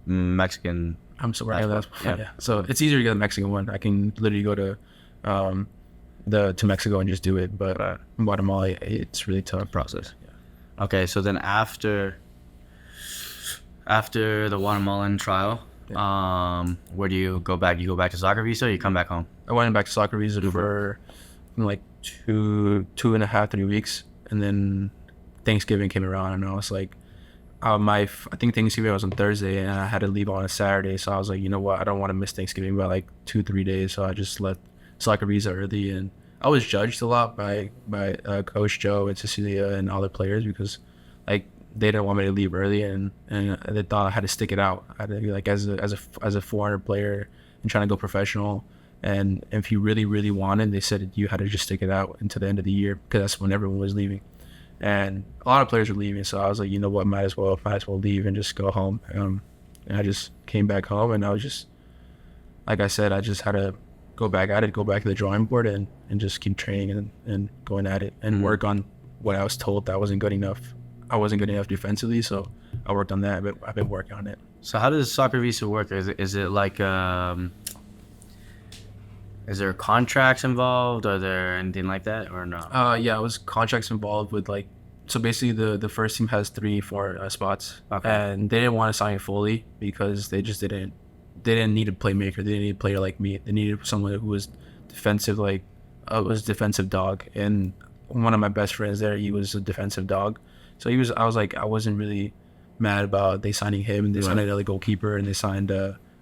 S1: Mexican?
S2: I'm so working on that.
S1: Passport,
S2: Yeah. So it's easier to get the Mexican one. I can literally go to to Mexico and just do it. But in Guatemala, it's really tough.
S1: Process. Okay, so then after the Guatemalan trial, where do you go back? You go back to Soccer Visa, or you come back home?
S2: I went back to Soccer Visa for like 2.5, 3 weeks, and then Thanksgiving came around, and I was like, I think Thanksgiving was on Thursday, and I had to leave on a Saturday, so I was like, you know what, I don't want to miss Thanksgiving by like 2-3 days, so I just left Soccer Visa early. And I was judged a lot by Coach Joe and Cecilia and all the players, because like they didn't want me to leave early, and they thought I had to stick it out. I had to be like, as a 400 player and trying to go professional. And if you really, really wanted, they said you had to just stick it out until the end of the year, because that's when everyone was leaving. and a lot of players were leaving. So I was like, you know what, might as well leave and just go home. And I just came back home, and I was just, like I said, I just had to go back at it, go back to the drawing board, and just keep training and going at it and work on what I was told that I wasn't good enough. I wasn't good enough defensively, so I worked on that. But I've been working on it.
S1: So how does soccer visa work? Is it like is there contracts involved? Are there anything like that or no?
S2: Yeah, it was contracts involved with like, so basically the first team has 3-4 spots,
S1: Okay.
S2: and they didn't want to sign it fully because they just didn't need a playmaker. They didn't need a player like me. They needed someone who was defensive, like was a defensive dog. And one of my best friends there, he was a defensive dog. So I was like, I wasn't really mad about they signing him, and they signed another goalkeeper, and they signed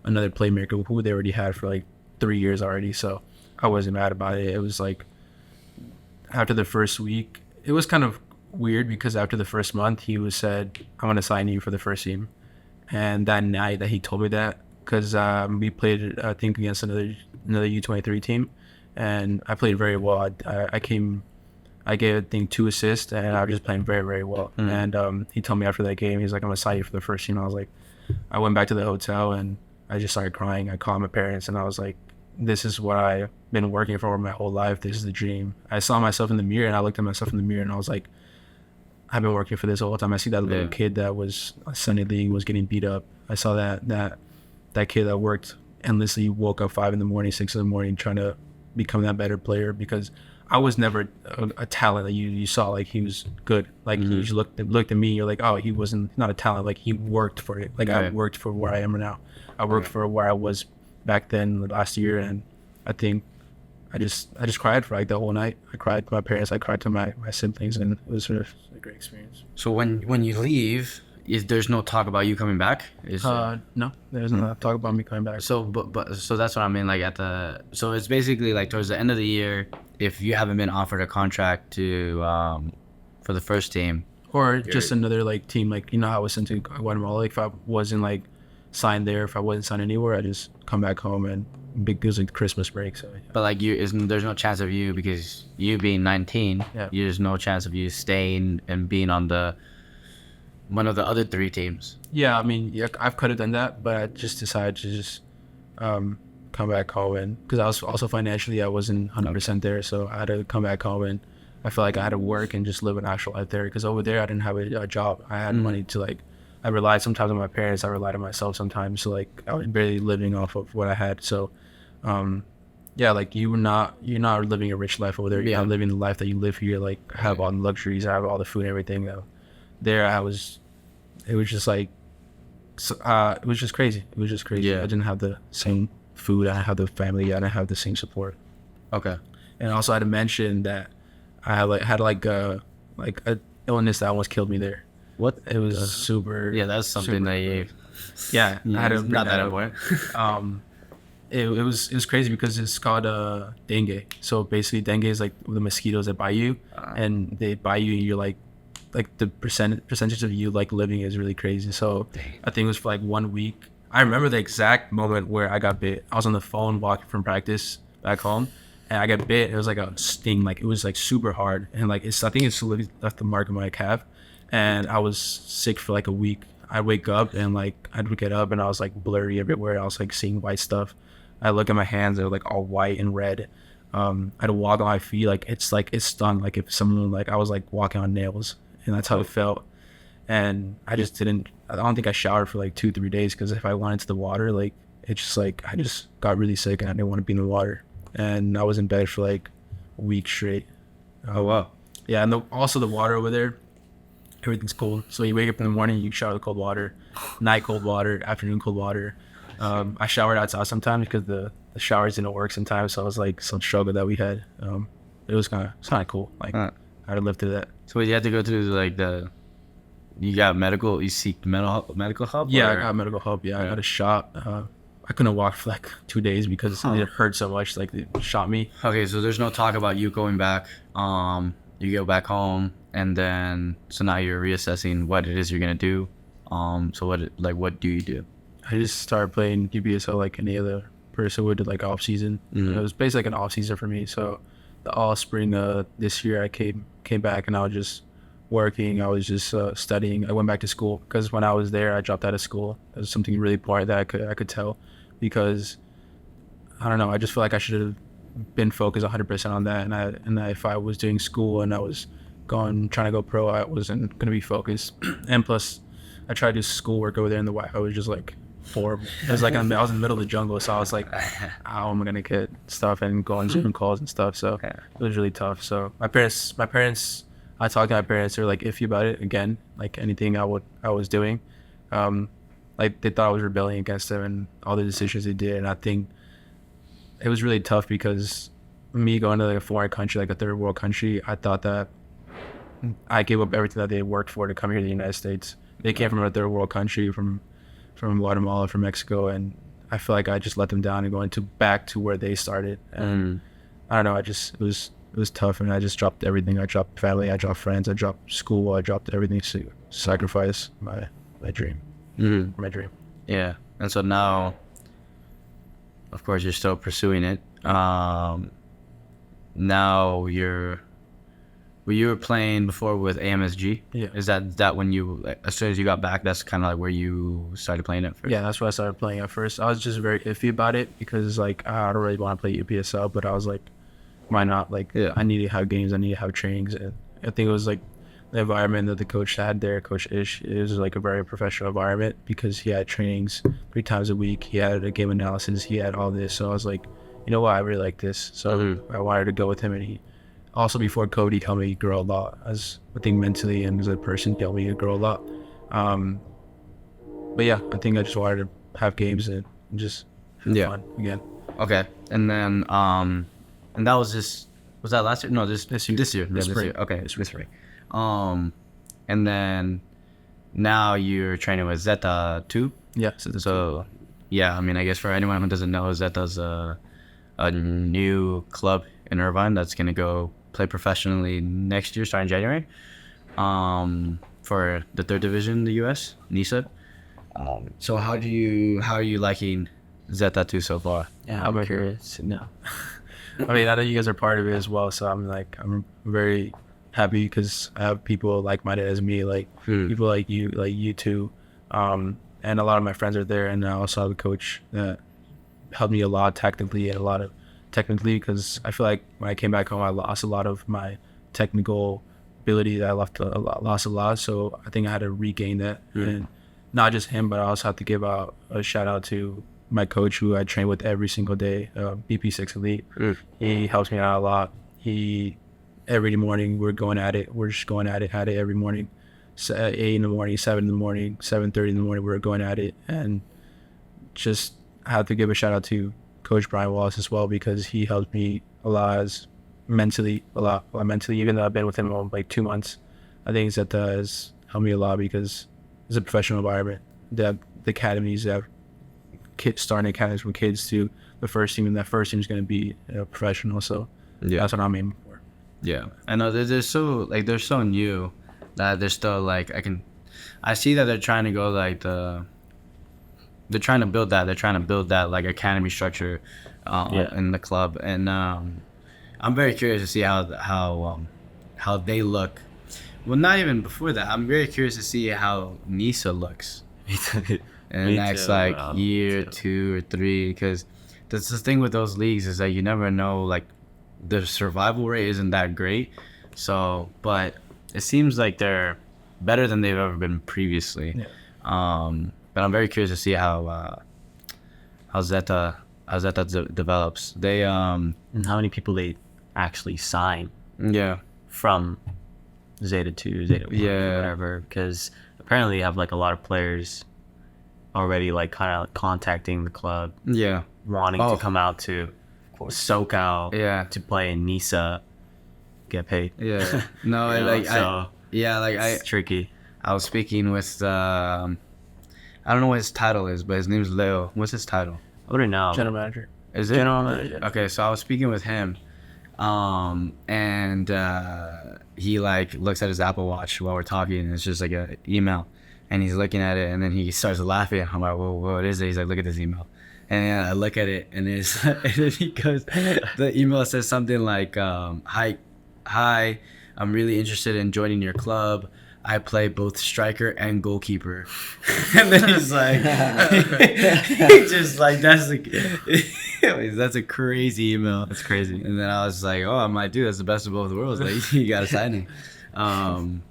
S2: another playmaker who they already had for like 3 years already. So I wasn't mad about it. It was like after the first week, it was kind of weird because after the first month, he said, "I'm gonna sign you for the first team." And that night that he told me that, because we played, I think, against another U23 team, and I played very well. I gave, I think, 2 assists, and I was just playing very, very well. And he told me after that game, he's like, "I'm gonna sign you for the first team." I was like, I went back to the hotel and I just started crying. I called my parents, and I was like, "This is what I've been working for my whole life. This is the dream." I saw myself in the mirror, and I looked at myself in the mirror, and I was like, I've been working for this the whole time. I see that little kid that was Sunday League was getting beat up. I saw that kid that worked endlessly, woke up 5 a.m, 6 a.m, trying to become that better player, because I was never a talent that you saw like he was good. Like you just looked at me, you're like, oh, he wasn't not a talent. Like he worked for it. Like I worked for where I am now. I worked for where I was back then last year, and I think I just cried for like the whole night. I cried to my parents. I cried to my siblings, and it was sort of a great experience.
S1: So when you leave, there's no talk about you coming back?
S2: No, there's no talk about me coming back.
S1: So so that's what I mean. Like so it's basically like towards the end of the year, if you haven't been offered a contract to for the first team,
S2: or just another like team, like you know how I was sent to Guatemala. Like if I wasn't like signed there, if I wasn't signed anywhere, I just come back home, and it was like Christmas break. So yeah.
S1: But like there's no chance of you, because you being 19, there's no chance of you staying and being on one of the other 3 teams.
S2: Yeah, I mean, yeah, I could have done that, but I just decided to just come back home, and because I was also financially, I wasn't 100% there, so I had to come back home, and I felt like I had to work and just live an actual life there, because over there I didn't have a job. I had money to like, I relied sometimes on my parents, I relied on myself sometimes, so like I was barely living off of what I had. So yeah, like you're not living a rich life over there. You're not living the life that you live here. Like I have all the luxuries, I have all the food and everything. There it was just like, it was just crazy. It was just crazy. I didn't have the same food. I didn't have the family. I didn't have the same support.
S1: Okay.
S2: And also I had to mention that I had a illness that almost killed me there.
S1: What?
S2: It was super.
S1: Yeah, that's something that you.
S2: Yeah, I had to bring
S1: not that
S2: up.
S1: important.
S2: It was crazy because it's called dengue. So basically, dengue is like the mosquitoes that bite you, and they bite you, and you're like the percentage of you like living is really crazy. So I think it was for like 1 week. I remember the exact moment where I got bit. I was on the phone walking from practice back home, and I got bit. It was like a sting, like it was like super hard, and like I think it's left the mark on my calf, and I was sick for like a week. I'd wake up and like I'd get up and I was like blurry everywhere. I was like seeing white stuff. I look at my hands, they're like all white and red. I'd walk on my feet, like it stung, like if someone, like I was like walking on nails, and that's how it felt. And I don't think I showered for like 2-3 days, because if I went into the water, like it's just like I just got really sick and I didn't want to be in the water, and I was in bed for like a week straight.
S1: Oh wow.
S2: Yeah, and also the water over there, everything's cold. So you wake up in the morning, you shower with cold water, night cold water, afternoon cold water. I showered outside sometimes because the showers didn't work sometimes, so it was like some struggle that we had. It was kind of cool. Like I had to live through that.
S1: So you had to go through like you got medical, you seek medical help?
S2: Yeah,
S1: or?
S2: I got medical help. Yeah, I got a shot. I couldn't walk for like 2 days because it hurt so much. Like they shot me.
S1: Okay, so there's no talk about you going back. You go back home, and then so now you're reassessing what it is you're gonna do. So what do you do?
S2: I just started playing UBSL like any other person would, like off season. It was basically like an off season for me. So the all spring this year I came back, and I was just working. I was just studying. I went back to school because when I was there, I dropped out of school. It was something really important that I could tell, because I don't know. I just feel like I should have been focused 100% on that. And that if I was doing school and I was trying to go pro, I wasn't going to be focused. And plus, I tried to do schoolwork over there, and the Wi-Fi was just like horrible. It was like I was in the middle of the jungle, so I was like, how am I gonna get stuff and go on Zoom calls and stuff? So it was really tough. So my parents, I talked to my parents. They're like iffy about it again, like anything I was doing. Like they thought I was rebelling against them and all the decisions they did. And I think it was really tough because me going to like a foreign country, like a third world country, I thought that I gave up everything that they worked for to come here to the United States. They came from a third world country, from Guatemala, from Mexico, and I feel like I just let them down and going back to where they started. And I don't know, it was tough, and I just dropped everything. I dropped family, I dropped friends, I dropped school, I dropped everything to sacrifice my dream. My dream.
S1: Yeah. And so now, of course, you're still pursuing it. Now you were playing before with AMSG. Yeah. Is that when you, like, as soon as you got back, that's kind of like where you started playing it first?
S2: Yeah, that's where I started playing at first. I was just very iffy about it because, like, I don't really want to play UPSL, but I was like, why not? Like, I need to have games, I need to have trainings. And I think it was like the environment that the coach had there, Coach Ish, it was like a very professional environment because he had trainings 3 times a week. He had a game analysis. He had all this. So I was like, you know what? I really like this. So I wanted to go with him, and he also, before COVID, he helped me grow a lot. As I think mentally and as a person, he helped me grow a lot. But yeah, I think I just wanted to have games and just have fun again.
S1: Okay, and then and that was that last year? No, this year. This year. Okay, this spring. And then now you're training with Zeta 2.
S2: Yeah.
S1: So yeah, I mean, I guess for anyone who doesn't know, Zeta's a new club in Irvine that's gonna go play professionally next year, starting January, for the 3rd division in the U.S., NISA. So how are you liking Zeta 2 so far?
S4: Yeah, I'm curious. No.
S2: I mean, I know you guys are part of it as well, so I'm very happy because I have people like-minded as me, like people like you two, and a lot of my friends are there, and I also have a coach that helped me a lot technically and a lot of technically, because I feel like when I came back home, I lost a lot of my technical ability that I lost a lot. So I think I had to regain that, and not just him, but I also have to give out a shout out to my coach who I train with every single day, BP6 Elite. He helps me out a lot. Every morning we're going at it. We're just going at it every morning. 8 in the morning, 7 in the morning, 7:30 in the morning. We're going at it, and just have to give a shout out to Coach Brian Wallace as well, because he helped me a lot mentally, even though I've been with him for like 2 months. I think that has helped me a lot because it's a professional environment. The academies have kids starting academies from kids to the first team, and that first team is going to be professional. So that's what I'm aiming for.
S1: Yeah, I know they're so new that they're still like I see that they're trying to go like they're trying to build that like academy structure in the club, and I'm very curious to see how they look. Well, not even before that, I'm very curious to see how NISA looks in the next year, 2 or 3, because that's the thing with those leagues is that you never know, like the survival rate isn't that great. So, but it seems like they're better than they've ever been previously. But I'm very curious to see how Zeta develops. They
S4: and how many people they actually sign.
S1: Yeah.
S4: From Zeta 2, Zeta 1, whatever. Because apparently you have like a lot of players already like kind of contacting the club.
S1: Yeah.
S4: Wanting to come out to SoCal. Yeah. To play in NISA, get paid.
S1: Yeah. No,
S4: it's tricky.
S1: I was speaking with I don't know what his title is, but his name's Leo. What's his title?
S4: I wouldn't know.
S2: General manager.
S1: Is it?
S4: General manager.
S1: Okay, so I was speaking with him, and he like looks at his Apple Watch while we're talking, and it's just like an email, and he's looking at it, and then he starts laughing. I'm like, well, what is it? He's like, look at this email, and I look at it, and and then he goes, the email says something like, hi, I'm really interested in joining your club. I play both striker and goalkeeper. And then he's like, he's just like, that's a crazy email.
S4: That's crazy.
S1: And then I was like, oh, I'm like, dude, that's the best of both worlds. Like, you gotta sign him.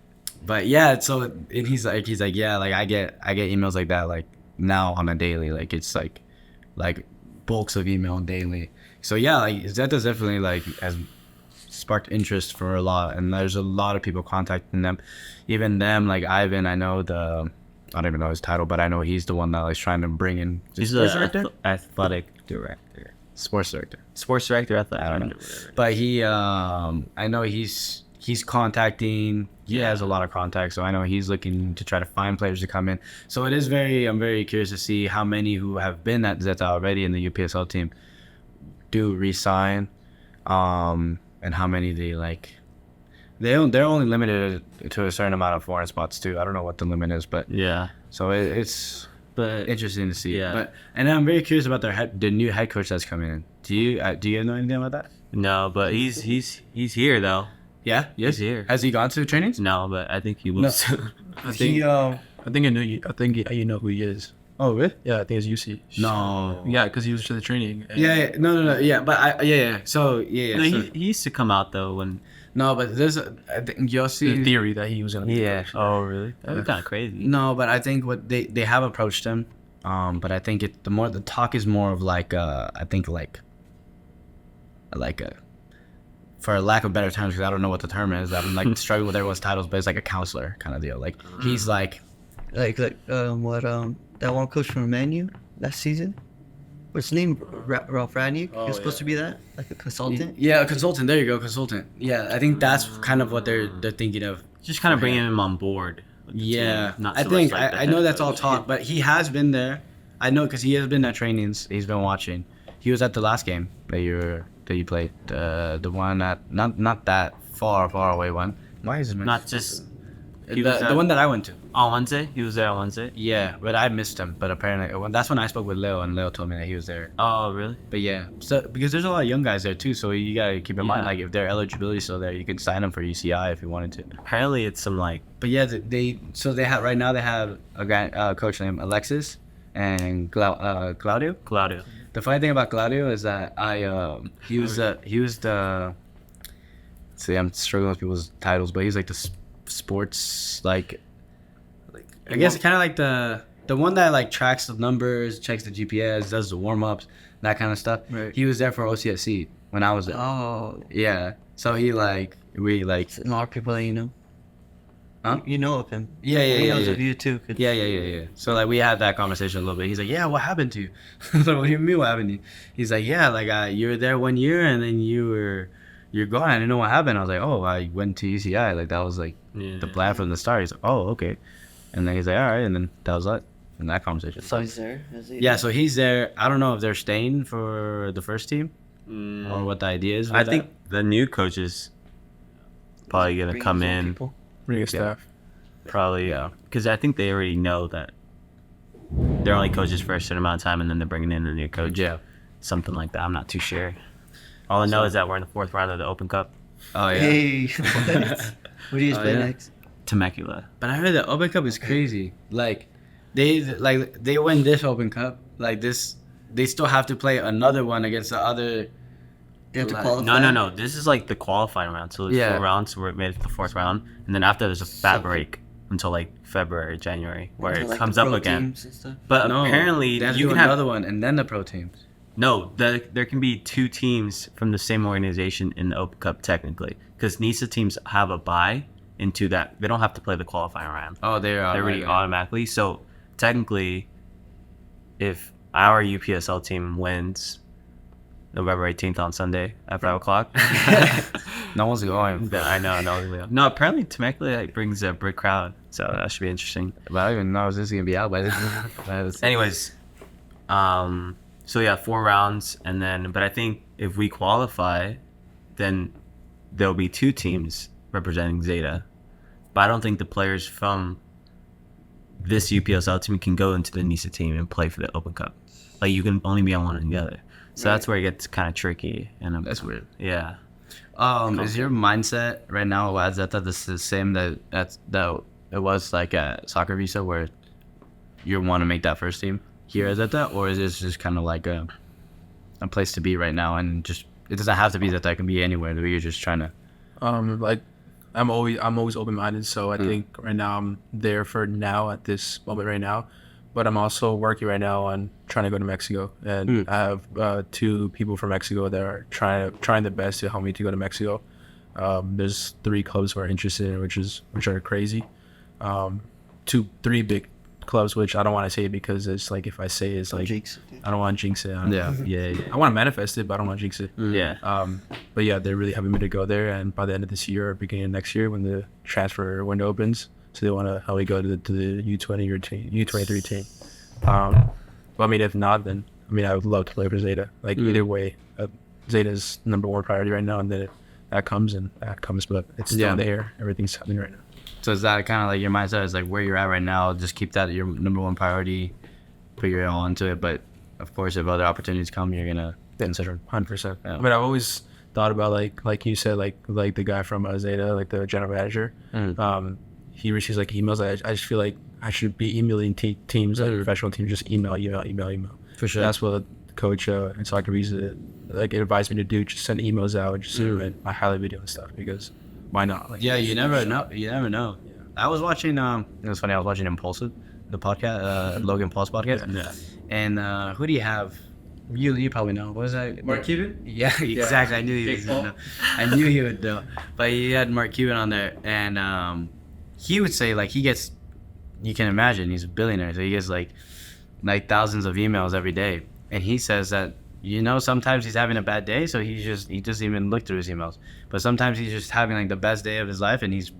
S1: But yeah, so and he's like, yeah, like I get emails like that like now on a daily. Like it's like bulks of email daily. So yeah, like Zeta's definitely like has sparked interest for a lot, and there's a lot of people contacting them. Even them, like Ivan, I know I don't even know his title, but I know he's the one that is trying to bring in.
S4: He's the athletic director.
S1: Sports director.
S4: Sports director, athletic.
S1: I don't know. But he, I know he's contacting. He has a lot of contacts, so I know he's looking to try to find players to come in. So I'm very curious to see how many who have been at Zeta already in the UPSL team do resign, and how many they like. They're only limited to a certain amount of foreign spots too. I don't know what the limit is, but
S4: Yeah.
S1: so it's
S4: But
S1: interesting to see.
S4: Yeah.
S1: And I'm very curious about the new head coach that's coming in. Do you know anything about that?
S4: no, but he's here though.
S1: Yeah, yes.
S4: He's here.
S1: Has he gone to trainings?
S4: No, but I think he will soon.
S2: I think I know you know who he is.
S1: Oh, really?
S2: Yeah, I think it's UC.
S1: No.
S2: Yeah, because he was to the training. and-
S1: Yeah. No. Yeah, but yeah. So yeah.
S4: No,
S1: so,
S4: he used to come out though when.
S1: no, but there's I think you'll
S2: The
S1: see.
S2: theory that he was gonna. be the coach.
S4: Oh really? That'd be kind of crazy.
S1: No, but I think what they have approached him. But I think the talk is more of like I think like for lack of better terms, because I don't know what the term is. I'm like struggling with everyone's titles, but it's like a counselor kind of deal. Like he's like
S3: that one coach from Manu last season. What's his name? Ralph Radnick. He was supposed to be that, like a consultant.
S1: yeah, a consultant. There you go, consultant. Yeah, I think that's kind of what they're thinking of.
S4: Just kind of bringing him on board. with the
S1: Yeah,
S4: team, not
S1: I
S4: so
S1: think
S4: much like the
S1: I know
S4: head
S1: that's all
S4: coach.
S1: talk, but he has been there. I know because he has been at trainings. He's been watching. He was at the last game that you played. The one at not that far away one. Why is it
S4: Not just he was
S1: the
S4: at-
S1: one that I went to?
S4: on Wednesday. He was there on Wednesday.
S1: Yeah, but I missed him. But apparently, that's when I spoke with Leo, and Leo told me that he was there.
S4: Oh really?
S1: But yeah, so because there's a lot of young guys there too, so you gotta keep in mind
S4: Yeah.
S1: like if their eligibility still there, you can sign them for UCI if you wanted to.
S4: Apparently it's some like
S1: But yeah, they have right now they have a coach named Alexis and Claudio.
S4: Claudio.
S1: The funny thing about Claudio is that he was the see, I'm struggling with people's titles, but he's like the sports like I guess kind of like the one that like tracks the numbers, checks the GPS, does the warm ups, that kind of stuff.
S3: Right.
S1: He was there for OCSC when I was there.
S3: Oh,
S1: Yeah, so we
S3: it's a lot of people that you know.
S1: Huh?
S3: You know of him.
S1: Yeah.
S3: He knows of you too. 'cause-
S1: Yeah. So like we had that conversation a little bit. He's like, yeah, what happened to you? I was like, what do you mean what happened to you? He's like, yeah, like you were there 1 year and then you're gone. I didn't know what happened. I was like, oh, I went to UCI. Like that was like the plan from the start. He's like, oh, okay. And then he's like, all right. And then that was it in that conversation.
S3: So he's there. Is he?
S1: Yeah, so he's there. I don't know if they're staying for the first team or what the idea is.
S4: I
S1: with
S4: think
S1: that.
S4: the new coach is probably gonna
S3: Bring
S4: come
S3: his own
S4: in.
S3: people.
S2: Bring a staff.
S4: Probably, because I think they already know that they're only coaches for a certain amount of time, and then they're bringing in a new coach.
S1: Yeah.
S4: Something like that. I'm not too sure. All I know is that we're in the 4th round of the Open Cup.
S1: Oh yeah.
S3: Hey, what? Who do you
S1: Oh,
S3: play
S1: yeah.
S3: next?
S4: Temecula.
S1: But I heard the Open Cup is crazy. Like they win this Open Cup. Like this, they still have to play another one against the other.
S3: They have to
S1: Like-
S3: qualify.
S4: No. This is like the qualifying round. So there's
S1: Yeah.
S4: 4 rounds. So we're made it to the 4th round, and then after there's a fat break until like February, January, where
S3: Until,
S4: it
S3: like,
S4: comes
S3: the
S4: up
S3: pro
S4: again.
S3: teams and stuff.
S4: But
S1: No,
S4: apparently
S1: they have to
S4: you
S1: do
S4: can have
S1: another one and then the pro teams.
S4: No, there can be 2 teams from the same organization in the Open Cup technically, because NISA teams have a bye into that. They don't have to play the qualifying round.
S1: Oh, they're
S4: Already automatically. So technically, if our UPSL team wins November 18th on Sunday at 5 o'clock,
S1: No one's going.
S4: then I know. No, apparently Temecula like, brings a big crowd, so that should be interesting.
S1: But I don't even know if this is gonna be out by this.
S4: Anyways, so yeah, 4 rounds, and then but I think if we qualify, then there'll be 2 teams representing Zeta. But I don't think the players from this UPSL team can go into the NISA team and play for the Open Cup. Like you can only be on one or the other. So that's where it gets kind of tricky. And
S1: That's weird.
S4: Yeah.
S1: Is your mindset right now at Zeta the same that it was like at Soccer Visa, where you want to make that first team here at Zeta, or is this just kind of like a place to be right now, and just it doesn't have to be Zeta, it can be anywhere where you're just trying to
S2: Like I'm always open-minded, so I think right now I'm there for now at this moment right now, but I'm also working right now on trying to go to Mexico, and I have 2 people from Mexico that are trying their best to help me to go to Mexico. There's 3 clubs who are interested in, which are crazy. 3 big clubs, which I don't want to say because it's like if I say it's like I don't want to jinx it. I want to manifest it, but I don't want to jinx it. But yeah, they're really having me to go there, and by the end of this year or beginning of next year, when the transfer window opens, so they want to help me go to the U20 or U23 team. But I mean, if not, then I mean, I would love to play for Zeta. Like either way, Zeta's #1 priority right now, and then that comes, but it's still there. Everything's happening right now.
S1: So is that kind of like your mindset is like where you're at right now, just keep that your #1 priority, put your all into it, but of course if other opportunities come, you're gonna consider
S2: 100%. I mean, I've always thought about like you said, like the guy from Zeta, like the general manager. He receives like emails. I just feel like I should be emailing teams, like professional teams, just email.
S1: For sure.
S2: That's what coach and Soccer Visa like advised me to do. Just send emails out, just submit my highlight video and stuff, because why not? Like,
S1: yeah, you never know. Yeah. I was watching. It was funny. I was watching Impulsive, the podcast, Logan Paul's podcast.
S2: Yeah.
S1: And who do you have? You probably know. What was that?
S2: Mark Cuban?
S1: Yeah, exactly. I knew he would know. I knew he would know. But he had Mark Cuban on there, and he would say like he gets. You can imagine he's a billionaire, so he gets like thousands of emails every day, and he says that sometimes he's having a bad day, so he doesn't even look through his emails. But sometimes he's just having like the best day of his life, and he's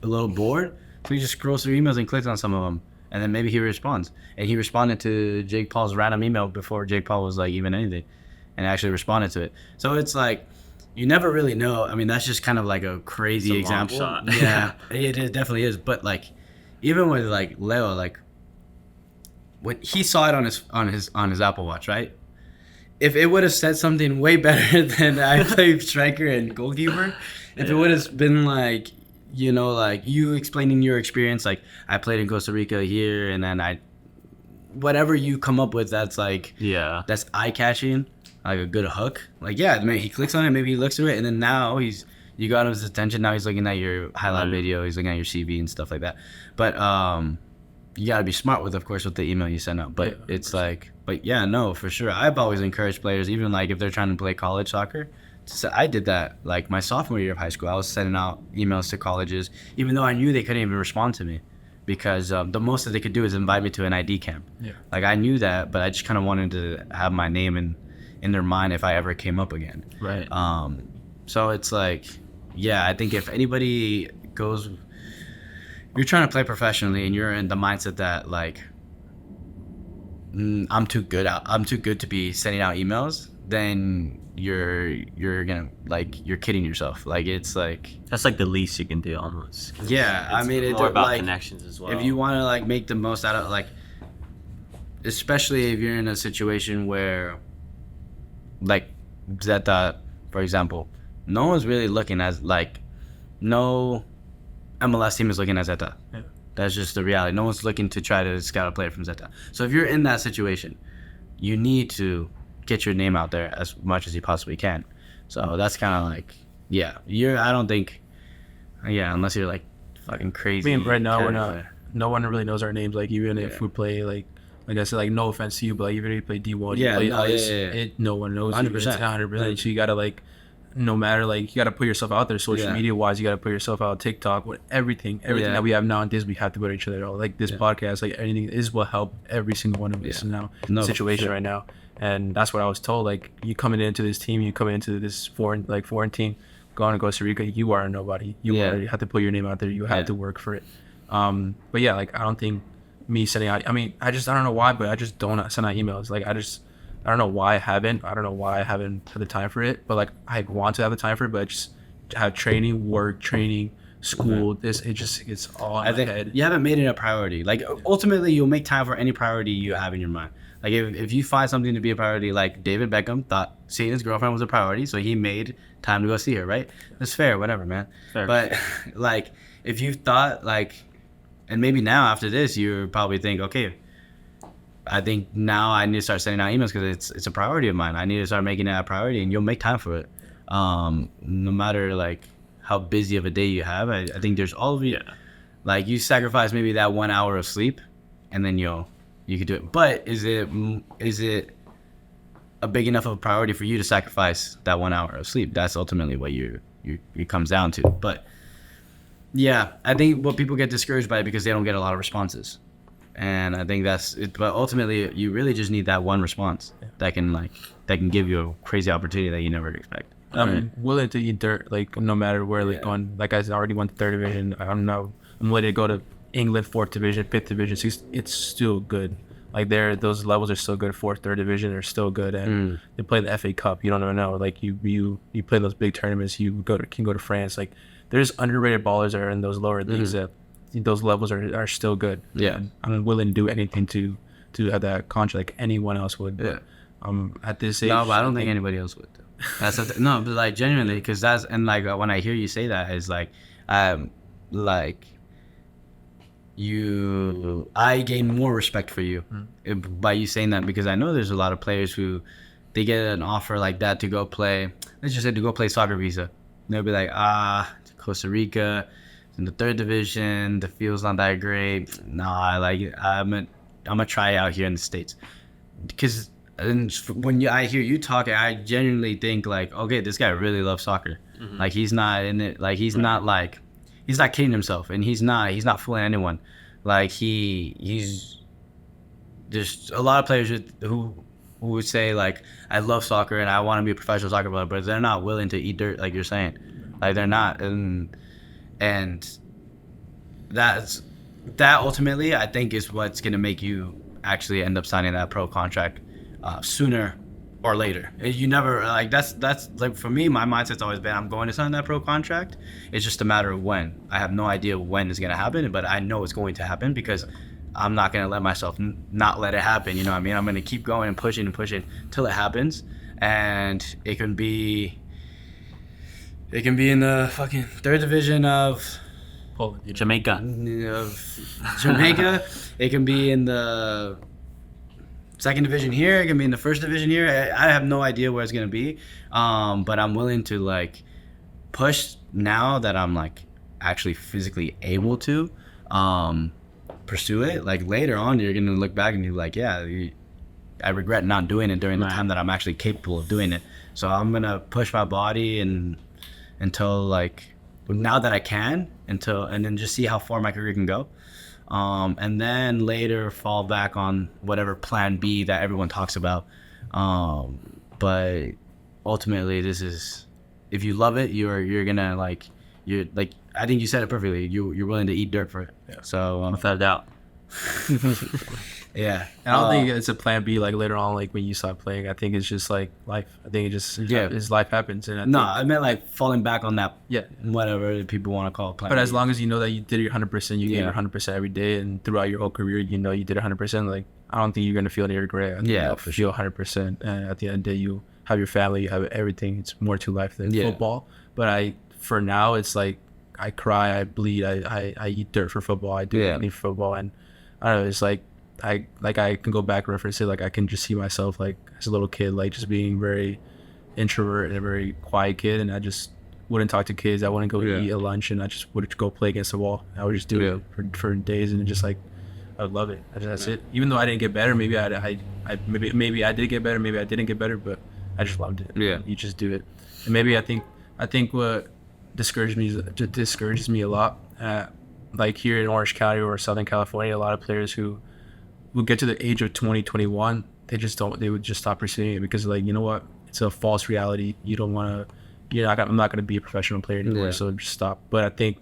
S1: a little bored, so he just scrolls through emails and clicks on some of them, and then maybe he responds. And he responded to Jake Paul's random email before Jake Paul was like even anything, and actually responded to it. So it's like you never really know. I mean, that's just kind of like a crazy example. Yeah, it definitely is. But like even with like Leo, like when he saw it on his Apple Watch, right? If it would have said something way better than I play striker and goalkeeper, if it would have been like, like you explaining your experience, like I played in Costa Rica here, and then whatever you come up with that's like, that's eye-catching, like a good hook. Like, yeah, maybe he clicks on it, maybe he looks through it, and then now you got his attention, now he's looking at your highlight video, he's looking at your CV and stuff like that. But you gotta be smart with the email you send out. But it's like, but yeah, no, for sure. I've always encouraged players, even like if they're trying to play college soccer. So I did that like my sophomore year of high school. I was sending out emails to colleges, even though I knew they couldn't even respond to me, because the most that they could do is invite me to an ID camp. Yeah. Like I knew that, but I just kind of wanted to have my name in their mind if I ever came up again.
S2: Right.
S1: So it's like, yeah, I think if anybody goes, you're trying to play professionally and you're in the mindset that like I'm too good to be sending out emails, then you're gonna like you're kidding yourself. Like it's like
S4: that's like the least you can do almost.
S1: Yeah, I mean
S4: it's more about connections as well.
S1: If you want to like make the most out of like, especially if you're in a situation where like Zeta, for example, no one's really looking at like no MLS team is looking at Zeta. Yeah. That's just the reality. No one's looking to try to scout a player from Zeta. So if you're in that situation, you need to get your name out there as much as you possibly can. So that's kind of like, yeah, I don't think, unless you're like fucking crazy.
S2: I mean, right now no one really knows our names. Like even if we play like I said, like no offense to you, but like even if you play D1, no one knows
S1: 100%.
S2: 100%. So you gotta like, no matter like you gotta put yourself out there social media wise. You gotta put yourself out TikTok with everything that we have nowadays. We have to put each other out. Like this podcast, like anything is what help every single one of us now situation right now. And that's what I was told. Like you coming into this team, you coming into this foreign team, going to Costa Rica, you are a nobody. You already have to put your name out there. You have to work for it. But yeah, like I don't think me sending out. I mean, I don't know why, but I just don't send out emails. Like I don't know why I haven't. I don't know why I haven't had the time for it. But like I want to have the time for it, but I just have training, school. This it just gets all in
S1: I
S2: my
S1: think
S2: head.
S1: you haven't made it a priority. Like ultimately, you'll make time for any priority you have in your mind. Like if you find something to be a priority, like David Beckham thought seeing his girlfriend was a priority, so he made time to go see her. Right? That's fair. Whatever, man.
S4: Fair.
S1: But like if you thought like, and maybe now after this, you probably think, okay, I think now I need to start sending out emails because it's a priority of mine. I need to start making it a priority, and you'll make time for it. No matter like how busy of a day you have, I think there's all of you. Like you sacrifice maybe that 1 hour of sleep, and then you could do it. But is it a big enough of a priority for you to sacrifice that 1 hour of sleep? That's ultimately what it comes down to. But yeah, I think what people get discouraged by it because they don't get a lot of responses. And I think that's it. But ultimately, you really just need that one response that can give you a crazy opportunity that you never expect.
S2: I'm willing to eat dirt, like no matter where. Like going, like I already went to third division. I'm willing to go to England, fourth division, fifth division, sixth. It's still good. Like those levels are still good. Fourth, third division are still good, and they play the FA Cup. You don't even know. Like you play those big tournaments. You can go to France. Like there's underrated ballers that are in those lower leagues that those levels are still good.
S1: Yeah,
S2: and I'm willing to do anything to have that contract like anyone else would.
S1: Yeah.
S2: At this age.
S1: No, but I don't think anybody else would. That's no, but like genuinely, because that's and like when I hear you say that, is like, like I gain more respect for you by you saying that, because I know there's a lot of players who they get an offer like that to go play. Let's just say to go play soccer visa. And they'll be like, Costa Rica, in the third division, the field's not that great. Nah, like I'm gonna try out here in the States, because. And when I hear you talking, I genuinely think like, okay, this guy really loves soccer. Like he's not in it. Like he's not kidding himself, and he's not fooling anyone. Like he's there's a lot of players who would say like, I love soccer and I want to be a professional soccer player, but they're not willing to eat dirt, like you're saying. Like they're not, and that ultimately I think is what's gonna make you actually end up signing that pro contract. Sooner or later. You never like that's like for me, my mindset's always been I'm going to sign that pro contract. It's just a matter of when. I have no idea when it's gonna happen, but I know it's going to happen because I'm not gonna let myself not let it happen. You know what I mean? I'm gonna keep going and pushing till it happens, and it can be in the fucking third division of
S2: Poland,
S4: Jamaica.
S1: It can be in the second division here. It can be in the first division here. I have no idea where it's gonna be, but I'm willing to like push now that I'm like actually physically able to pursue it. Like later on, you're gonna look back and you're like, yeah, I regret not doing it during the time that I'm actually capable of doing it. So I'm gonna push my body until like now that I can, and then just see how far my career can go. And then later fall back on whatever plan B that everyone talks about. But ultimately, this is, if you love it, you're gonna like, I think you said it perfectly. You're willing to eat dirt for it.
S2: Yeah.
S1: So
S4: Without a doubt.
S1: yeah.
S2: And I don't think it's a plan B like later on, like when you stop playing. I think it's just like life. I think it just his life happens. And
S1: I meant like falling back on that.
S2: Yeah.
S1: Whatever people want to call it. Plan
S2: But
S1: B.
S2: as long as you know that you did your 100%, you gave your 100% every day, and throughout your whole career, you know you did 100%. Like I don't think you're gonna feel any regret. I think you'll feel 100%. And at the end of the day, you have your family, you have everything. It's more to life than football. But for now, it's like I cry, I bleed, I eat dirt for football. I do anything for football, and I don't know. It's like I can go back and reference it. Like I can just see myself like as a little kid, like just being very introvert and a very quiet kid, and I just wouldn't talk to kids. I wouldn't go eat a lunch, and I just would go play against the wall. I would just do it for days, and just like I would love it. That's it. Even though I didn't get better, maybe maybe I did get better, maybe I didn't get better, but I just loved it. Yeah, you just do it, and maybe I think what discourages me a lot. Like here in Orange County or Southern California, a lot of players who get to the age of 20, 21, they would just stop pursuing it because like, you know what? It's a false reality. You don't want to, I'm not going to be a professional player anymore. So just stop. But I think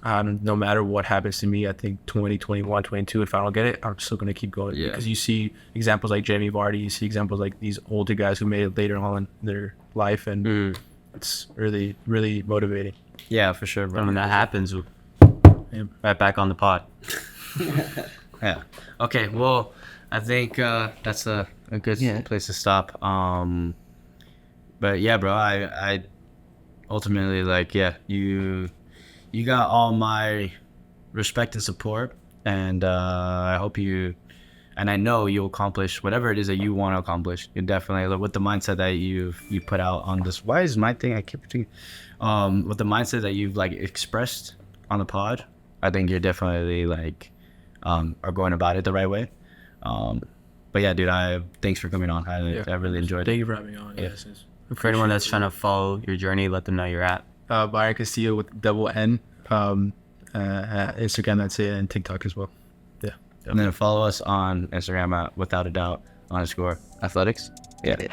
S2: no matter what happens to me, I think 20, 21, 22, if I don't get it, I'm still going to keep going because you see examples like Jamie Vardy, you see examples like these older guys who made it later on in their life. And it's really, really motivating.
S1: Yeah, for sure, bro.
S4: And when that happens, right back on the pod.
S1: Yeah. Okay. Well, I think that's a good place to stop. But yeah, bro, I ultimately like, yeah, you got all my respect and support, and I hope you, and I know you'll accomplish whatever it is that you want to accomplish. You definitely, with the mindset that you put out on this. Why is my thing? I keep thinking, with the mindset that you've like expressed on the pod, I think you're definitely like are going about it the right way. But yeah, dude, thanks for coming on. I really enjoyed
S2: Thank
S1: it.
S2: you for having me on.
S1: Yeah.
S4: For anyone that's trying to follow your journey, let them know you're at.
S2: Byron Castillo with double N. Instagram, that's it, and TikTok as well. Yeah.
S1: And then follow us on Instagram at without a doubt _ athletics. Yeah.